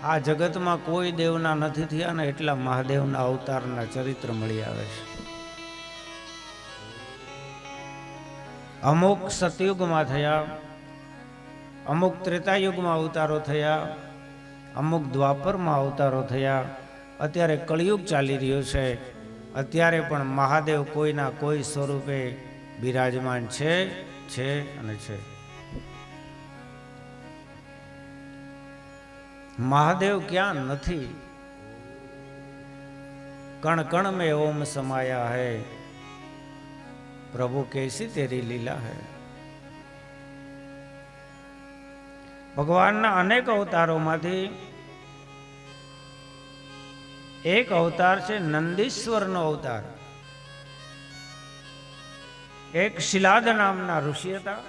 આ જગતમાં કોઈ દેવના નથી થયા ને એટલા મહાદેવના અવતારના ચરિત્ર મળી આવે છે. અમુક સતયુગમાં થયા, અમુક ત્રેતાયુગમાં અવતારો થયા, અમુક દ્વાપરમાં અવતારો થયા. અત્યારે કળિયુગ ચાલી રહ્યો છે, અત્યારે પણ મહાદેવ કોઈના કોઈ સ્વરૂપે બિરાજમાન છે અને છે. મહાદેવ ક્યાં નથી? કણ કણ में ओम समाया है, प्रभु कैसी तेरी लीला है. ભગવાનના અનેક અવતારોમાંથી એક અવતાર છે નંદીશ્વરનો અવતાર. એક શિલાદ નામના ઋષિ હતા.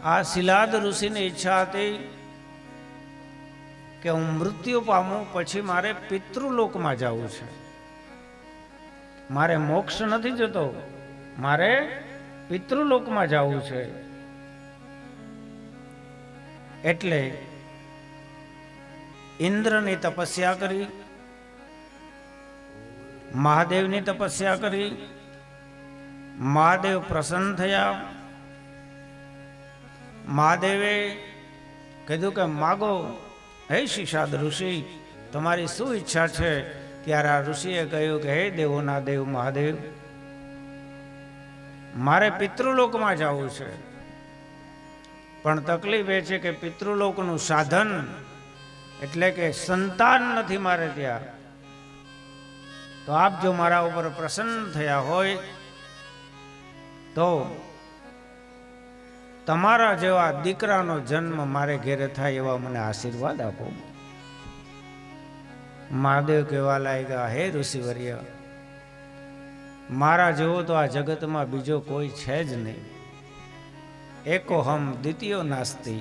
આ શિલાદ ઋષિની ઈચ્છા હતી કે હું મૃત્યુ પામું પછી મારે પિતૃલોકમાં જવું છે. મારે મોક્ષ નથી જતો, મારે પિતૃલોકમાં જવું છે. એટલે ઇન્દ્રની તપસ્યા કરી, મહાદેવની તપસ્યા કરી. મહાદેવ પ્રસન્ન થયા. મહાદેવે કીધું કે માગો હે શિષાદ ઋષિ, તમારી શું ઈચ્છા છે? ત્યારે આ ઋષિએ કહ્યું કે હે દેવોના દેવ મહાદેવ, મારે પિતૃલોકમાં જવું છે, પણ તકલીફ એ છે કે પિતૃલોકનું સાધન એટલે કે સંતાન નથી મારે ત્યાં. તો આપ જો મારા ઉપર પ્રસન્ન થયા હોય તો તમારા જેવા દીકરાનો જન્મ મારે ઘેરે થાય એવા મને આશીર્વાદ આપો. મહાદેવ કહેવા લાગ્યા, હે ઋષિવર્ય, મારા જેવો તો આ જગતમાં બીજો કોઈ છે જ નહીં. એકો હમ દ્વિતીયો નાસ્તિ.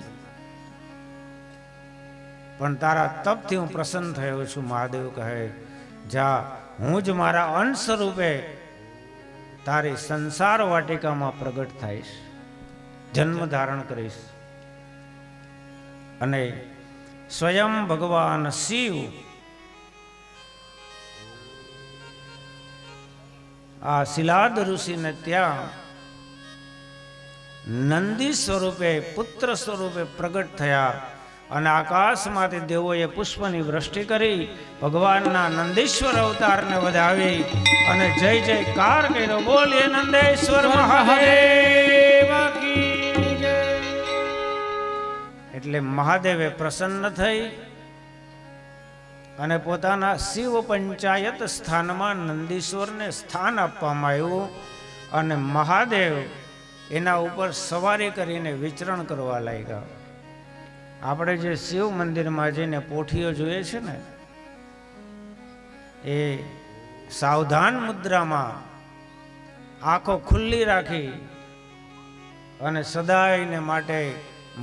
પણ તારા તપથી હું પ્રસન્ન થયો છું. મહાદેવ કહે, જા, હું જ મારા અંશ રૂપે તારી સંસાર વાટિકામાં પ્રગટ થઈશ, જન્મ ધારણ કરીશ. અને સ્વયં ભગવાન શિવ આ શિલાદ ઋષિને ત્યાં નંદી સ્વરૂપે પુત્ર સ્વરૂપે પ્રગટ થયા અને આકાશમાંથી દેવોએ પુષ્પની વૃષ્ટિ કરી ભગવાનના નંદીશ્વર અવતારને વધાવી અને જય જયકાર કર્યો. બોલીએ નંદેશ્વર મહાદેવ કી જય. એટલે મહાદેવે પ્રસન્ન થઈ અને પોતાના શિવ પંચાયત સ્થાનમાં નંદીશ્વરને સ્થાન આપવામાં આવ્યું અને મહાદેવ એના ઉપર સવારી કરીને વિચરણ કરવા લાગ્યા. આપણે જે શિવ મંદિરમાં જઈને પોઠીઓ જોઈએ છે ને, એ સાવધાન મુદ્રામાં આંખો ખુલ્લી રાખી અને સદાયને માટે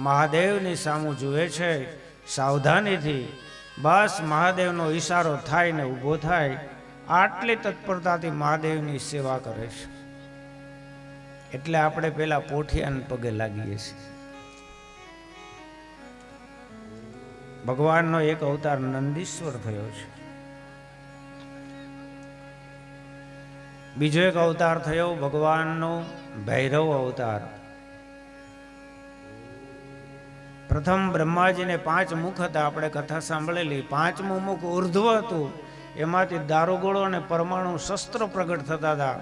મહાદેવની સામું જુએ છે સાવધાનીથી. બસ મહાદેવનો ઈશારો થાય ને ઊભો થાય, આટલી તત્પરતાથી મહાદેવની સેવા કરે છે. એટલે આપણે પેલા પોઠિયાને પગે લાગીએ છીએ. ભગવાનનો એક અવતાર નંદીશ્વર થયો છે. બીજો એક અવતાર થયો ભગવાનનો ભૈરવ અવતાર. પ્રથમ બ્રહ્માજીને 5 મુખ હતા, આપણે કથા સાંભળેલી. 5મું મુખ ઉર્ધ્વ હતું, એમાંથી દારૂગોળો અને પરમાણુ શસ્ત્રો પ્રગટ થતા હતા.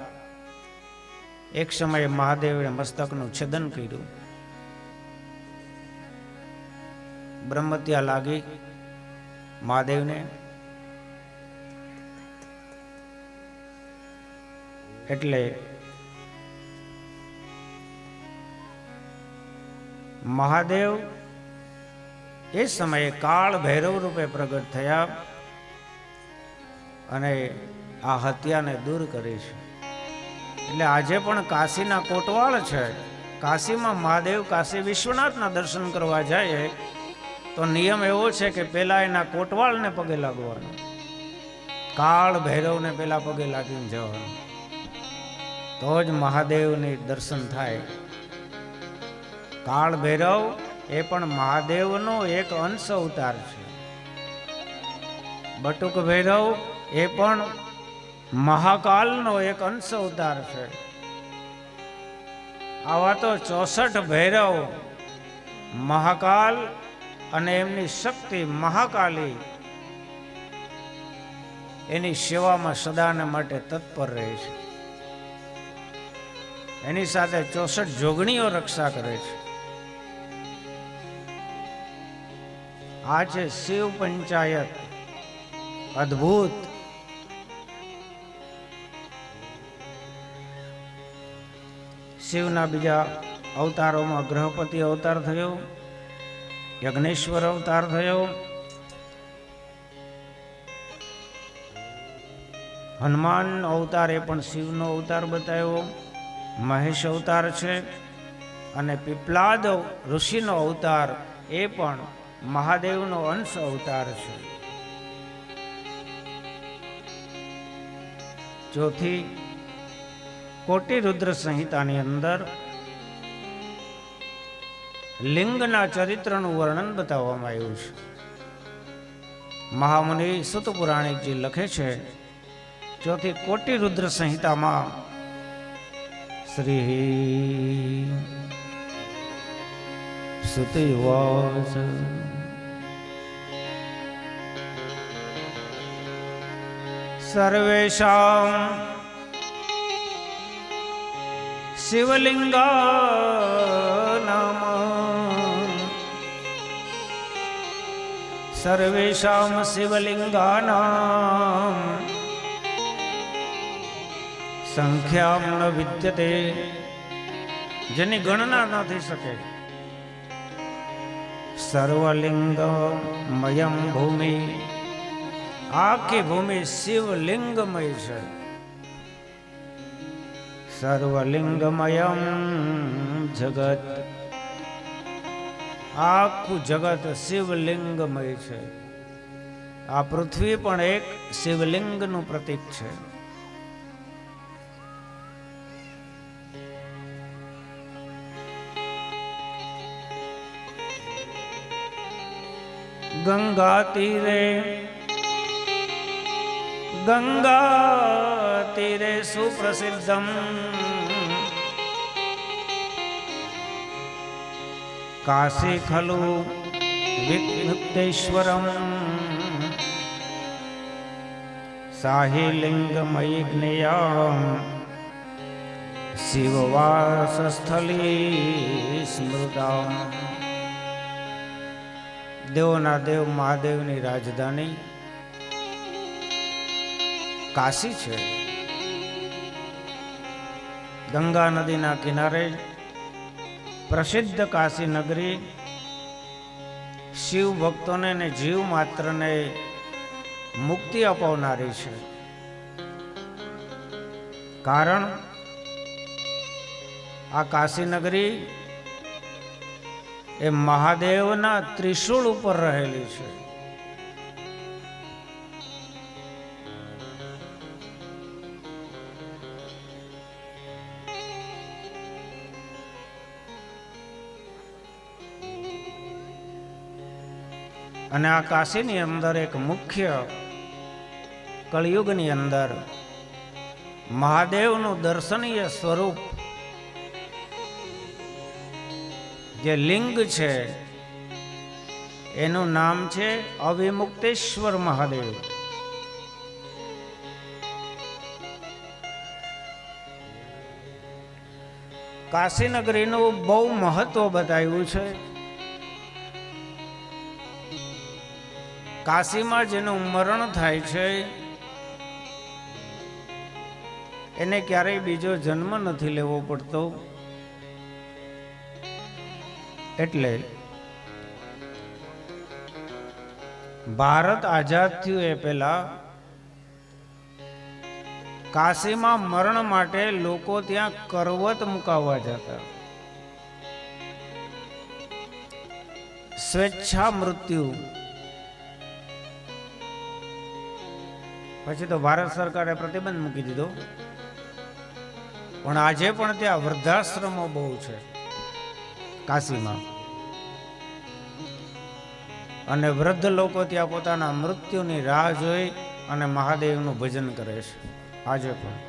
એક સમયે મહાદેવે મસ્તકનું છેદન કર્યું. બ્રહ્મત્યા લાગી મહાદેવને. એટલે મહાદેવ એ સમયે કાળ ભૈરવ રૂપે પ્રગટ થયા અને આ હત્યાને દૂર કરી છે. એટલે આજે પણ કાશીના કોટવાળ છે, કાશીમાં મહાદેવ કાશી વિશ્વનાથના દર્શન કરવા જાય તો નિયમ એવો છે કે પેલા એના કોટવાળને પગે લાગવાનું, કાળ ભૈરવને પેલા પગે લાગીને જવાનું, તો જ મહાદેવને દર્શન થાય. કાળ ભૈરવ એ પણ મહાદેવનો એક અંશ અવતાર છે. બટુક ભૈરવ એ પણ મહાકાલનો એક અંશ અવતાર છે. આવા તો 64 ભૈરવ, મહાકાલ અને એમની શક્તિ મહાકાલી એની સેવામાં સદાને માટે તત્પર રહે છે. એની સાથે 64 જોગણીઓ રક્ષા કરે છે. આ છે શિવ પંચાયત, અદ્ભુત. શિવના બીજા અવતારોમાં ગ્રહપતિ અવતાર થયો, યજ્ઞેશ્વર અવતાર થયો, હનુમાન અવતાર એ પણ શિવનો અવતાર બતાવ્યો, મહેશ અવતાર છે, અને પીપલાદ ઋષિનો અવતાર એ પણ મહાદેવનો અંશ અવતાર છે. ચોથી કોટી રુદ્ર સંહિતાની અંદર લિંગના ચરિત્રનું વર્ણન બતાવવામાં આવ્યું છે. મહામુનિ સુત પુરાણિકજી લખે છે, ચોથી કોટી રુદ્ર સંહિતામાં શ્રી સુતવાસ સર્વેષાં શિવલિંગાનામ સર્વેષાં શિવલિંગાનામ સંખ્યામ ન વિદ્યતે, જેની ગણના ન થઈ શકે. સર્વલિંગમયમ ભૂમિ, આખી ભૂમિ શિવલિંગમય છે. સર્વલિંગમયમ જગત, આખું જગત શિવલિંગમય છે. આ પૃથ્વી પણ એક શિવલિંગનું પ્રતીક છે. ગંગા તીરે સુપ્રસિદ્ધમ કાશી ખલુ વિમુક્તેશ્વરમ સાહિલિંગમયી જ્ઞેયમ શિવવાસસ્થલી સ્મૃતમ. દેવોના દેવ મહાદેવની રાજધાની કાશી છે. ગંગા નદીના કિનારે પ્રસિદ્ધ કાશી નગરી શિવ ભક્તોને ને જીવ માત્રને મુક્તિ અપાવનારી છે. કારણ આ કાશી નગરી એ મહાદેવના ત્રિશૂળ ઉપર રહેલી છે. અને આ કાશીની અંદર એક મુખ્ય કળિયુગની અંદર મહાદેવનું દર્શનીય સ્વરૂપ જે લિંગ છે એનું નામ છે અવિમુક્તેશ્વર મહાદેવ. કાશી નગરીનું બહુ મહત્વ બતાવ્યું છે. કાશીમાં જેનું મરણ થાય છે એને ક્યારેય બીજો જન્મ નથી લેવો પડતો. એટલે ભારત આઝાદ થયું એ પહેલા કાશીમાં મરણ માટે લોકો ત્યાં કરવત મુકાવવા જતા. સ્વેચ્છા મૃત્યુ. પછી તો ભારત સરકારે પ્રતિબંધ મૂકી દીધો. પણ આજે પણ ત્યાં વૃદ્ધાશ્રમો બહુ છે કાશીમાં. અને વૃદ્ધ લોકો ત્યાં પોતાના મૃત્યુની રાહ જોઈ અને મહાદેવનું ભજન કરે છે આજે પણ.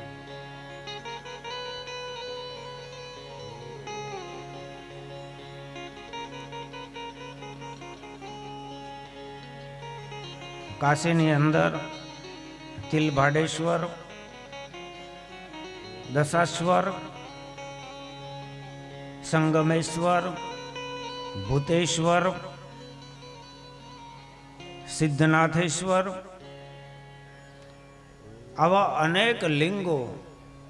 કાશીની અંદર તિલભાડેશ્વર, દશાશ્વર, સંગમેશ્વર, ભૂતેશ્વર, સિદ્ધનાથેશ્વર આવા અનેક લિંગો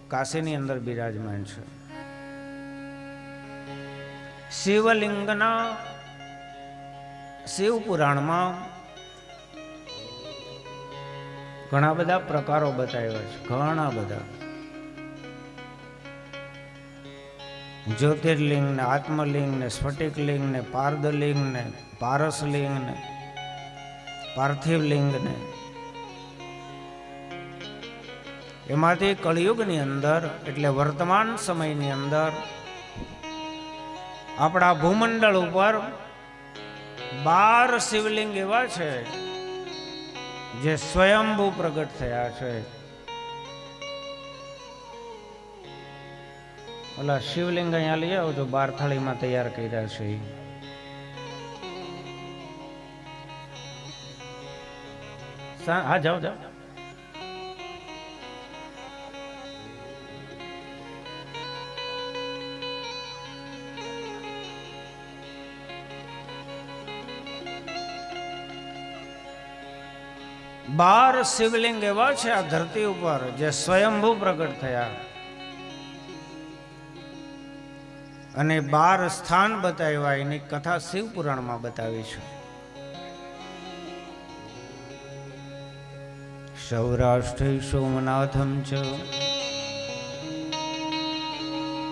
કાશીની અંદર બિરાજમાન છે. શિવલિંગના શિવ પુરાણમાં ઘણા બધા પ્રકારો બતાવ્યા છે. ઘણા બધા જ્યોતિર્લિંગ ને, આત્મલિંગ ને, સ્ફટિકલિંગ ને, પારદલિંગ ને, પારસલિંગ ને, પાર્થિવલિંગ ને. એમાંથી કળિયુગની અંદર એટલે વર્તમાન સમયની અંદર આપણા ભૂમંડળ ઉપર 12 શિવલિંગ એવા છે જે સ્વયંભૂ પ્રગટ થયા છે. ઓલા શિવલિંગ અહીંયા લઈ આવો, જો 12 થાળીમાં તૈયાર કર્યા છે. હા, જાઓ જાઓ. બાર શિવલિંગ એવા છે આ ધરતી ઉપર જે સ્વયંભૂ પ્રગટ થયા. અને 12 સ્થાન બતાવ્યા. એની કથા શિવ પુરાણમાં બતાવી છે. સૌરાષ્ટ્રે સોમનાથમ ચ.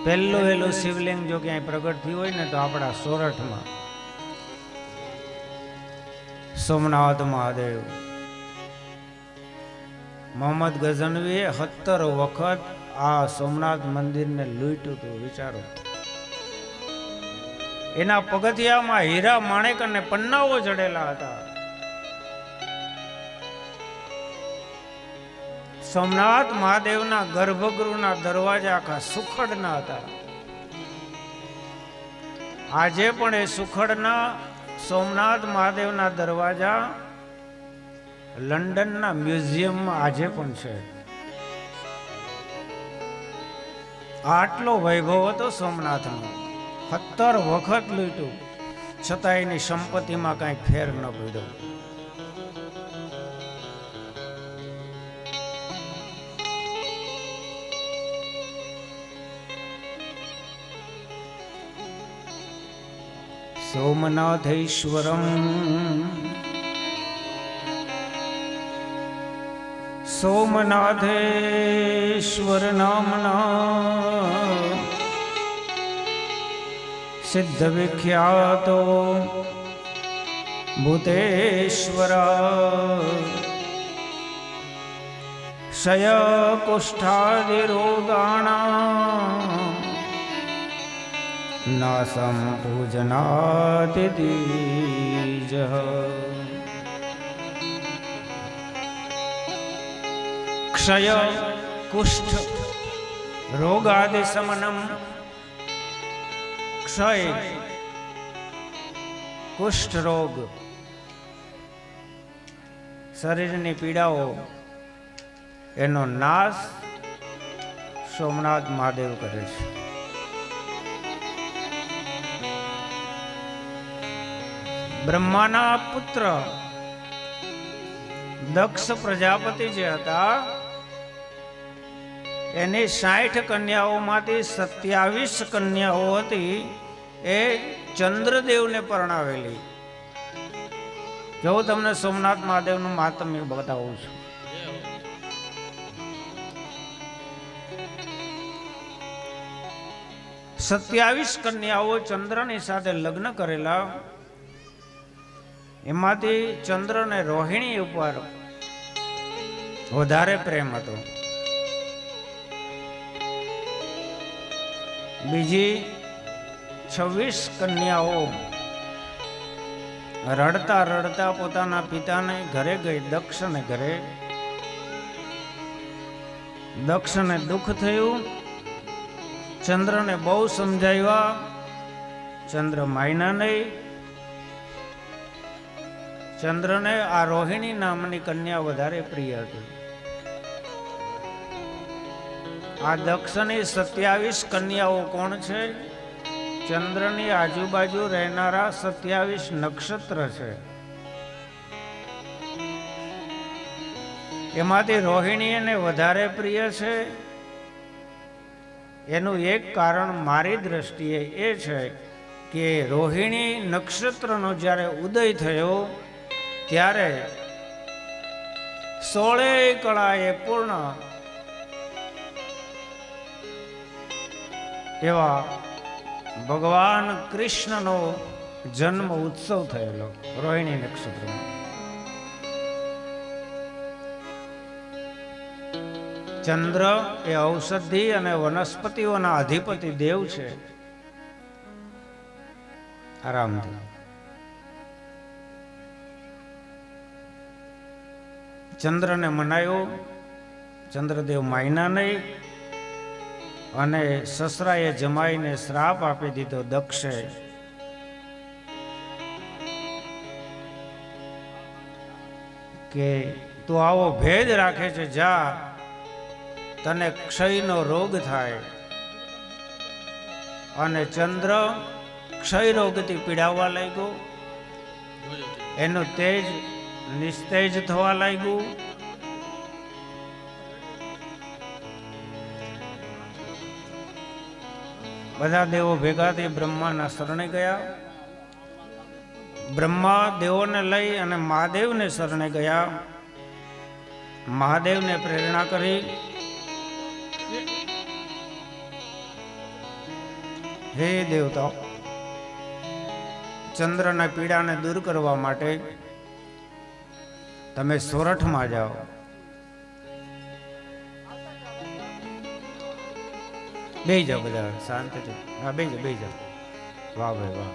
પહેલું શિવલિંગ જો ક્યાંય પ્રગટ થયું હોય ને તો આપણા સોરઠમાં સોમનાથ મહાદેવ. મોહમ્મદ ગઝનવીએ 17 વખત આ સોમનાથ મંદિરને લૂંટ્યું હતું. વિચારો, એના પગથિયામાં હીરા માણેક અને પન્નાઓ જડેલા હતા. સોમનાથ મહાદેવના ગર્ભગૃહના દરવાજા આખા સુખડના હતા. આજે પણ એ સુખડના સોમનાથ મહાદેવના દરવાજા લંડનના મ્યુઝિયમમાં આજે પણ છે. આટલો વૈભવ હતો સોમનાથનો. 17 વખત લૂંટ્યું છતાં એની સંપત્તિમાં કાંઈ ફેર ન પડ્યો. સોમનાથેશ્વરમ સોમનાથેશ્વર નામના સિદ્ધ વિખ્યાતો ભૂતેશ્વર ક્ષય કુષ્ઠાદિ રોગાણા નાસમ પૂજનાતિ દીજ. ક્ષય કુષ્ઠ રોગાદિ સમનમ. ક્ષય કુષ્ઠ રોગ શરીરની પીડાઓ એનો નાશ સોમનાથ મહાદેવ કરે છે. બ્રહ્માના પુત્ર દક્ષ પ્રજાપતિ જે હતા એની 60 કન્યાઓમાંથી 27 કન્યાઓ હતી એ ચંદ્રદેવને પરણાવેલી. જો તમને સોમનાથ મહાદેવનું મહાત્મ્ય બતાવું છું. સત્યાવીસ કન્યાઓ ચંદ્રની સાથે લગ્ન કરેલા. એમાંથી ચંદ્રને રોહિણી ઉપર વધારે પ્રેમ હતો. બીજી 26 કન્યાઓ રડતા રડતા પોતાના પિતાને ઘરે ગઈ, દક્ષને ઘરે. દક્ષને દુઃખ થયું. ચંદ્રને બહુ સમજાવ્યા, ચંદ્ર માયના નહીં. ચંદ્રને આ રોહિણી નામની કન્યા વધારે પ્રિય હતી. આ દક્ષની 27 કન્યાઓ કોણ છે? ચંદ્રની આજુબાજુ રહેનારા 27 નક્ષત્ર છે. એમાંથી રોહિણી એને વધારે પ્રિય છે. એનું એક કારણ મારી દ્રષ્ટિએ એ છે કે રોહિણી નક્ષત્રનો જ્યારે ઉદય થયો ત્યારે 16 કળાએ પૂર્ણ એવા ભગવાન કૃષ્ણનો જન્મ ઉત્સવ થયેલો રોહિણી નક્ષત્રમાં. ચંદ્ર એ ઔષધિ અને વનસ્પતિઓના અધિપતિ દેવ છે. આરામથી ચંદ્રને મનાયો. ચંદ્રદેવ માયના નહીં અને સસરાએ જમાઈને શ્રાપ આપી દીધો દક્ષે કે તું આવો ભેદ રાખે છે, જા તને ક્ષયનો રોગ થાય. અને ચંદ્ર ક્ષય રોગથી પીડાવા લાગ્યો. એનું તેજ નિસ્તેજ થવા લાગ્યું. બધા દેવો ભેગા થઈ બ્રહ્માના શરણે ગયા. બ્રહ્મા દેવોને લઈ અને મહાદેવને શરણે ગયા. મહાદેવને પ્રેરણા કરી, હે દેવતાઓ, ચંદ્રના પીડાને દૂર કરવા માટે તમે સોરઠમાં જાઓ. બેહી જાઓ બધા શાંતિથી. હા બેહી જાઓ. વાહ ભાઈ વાહ.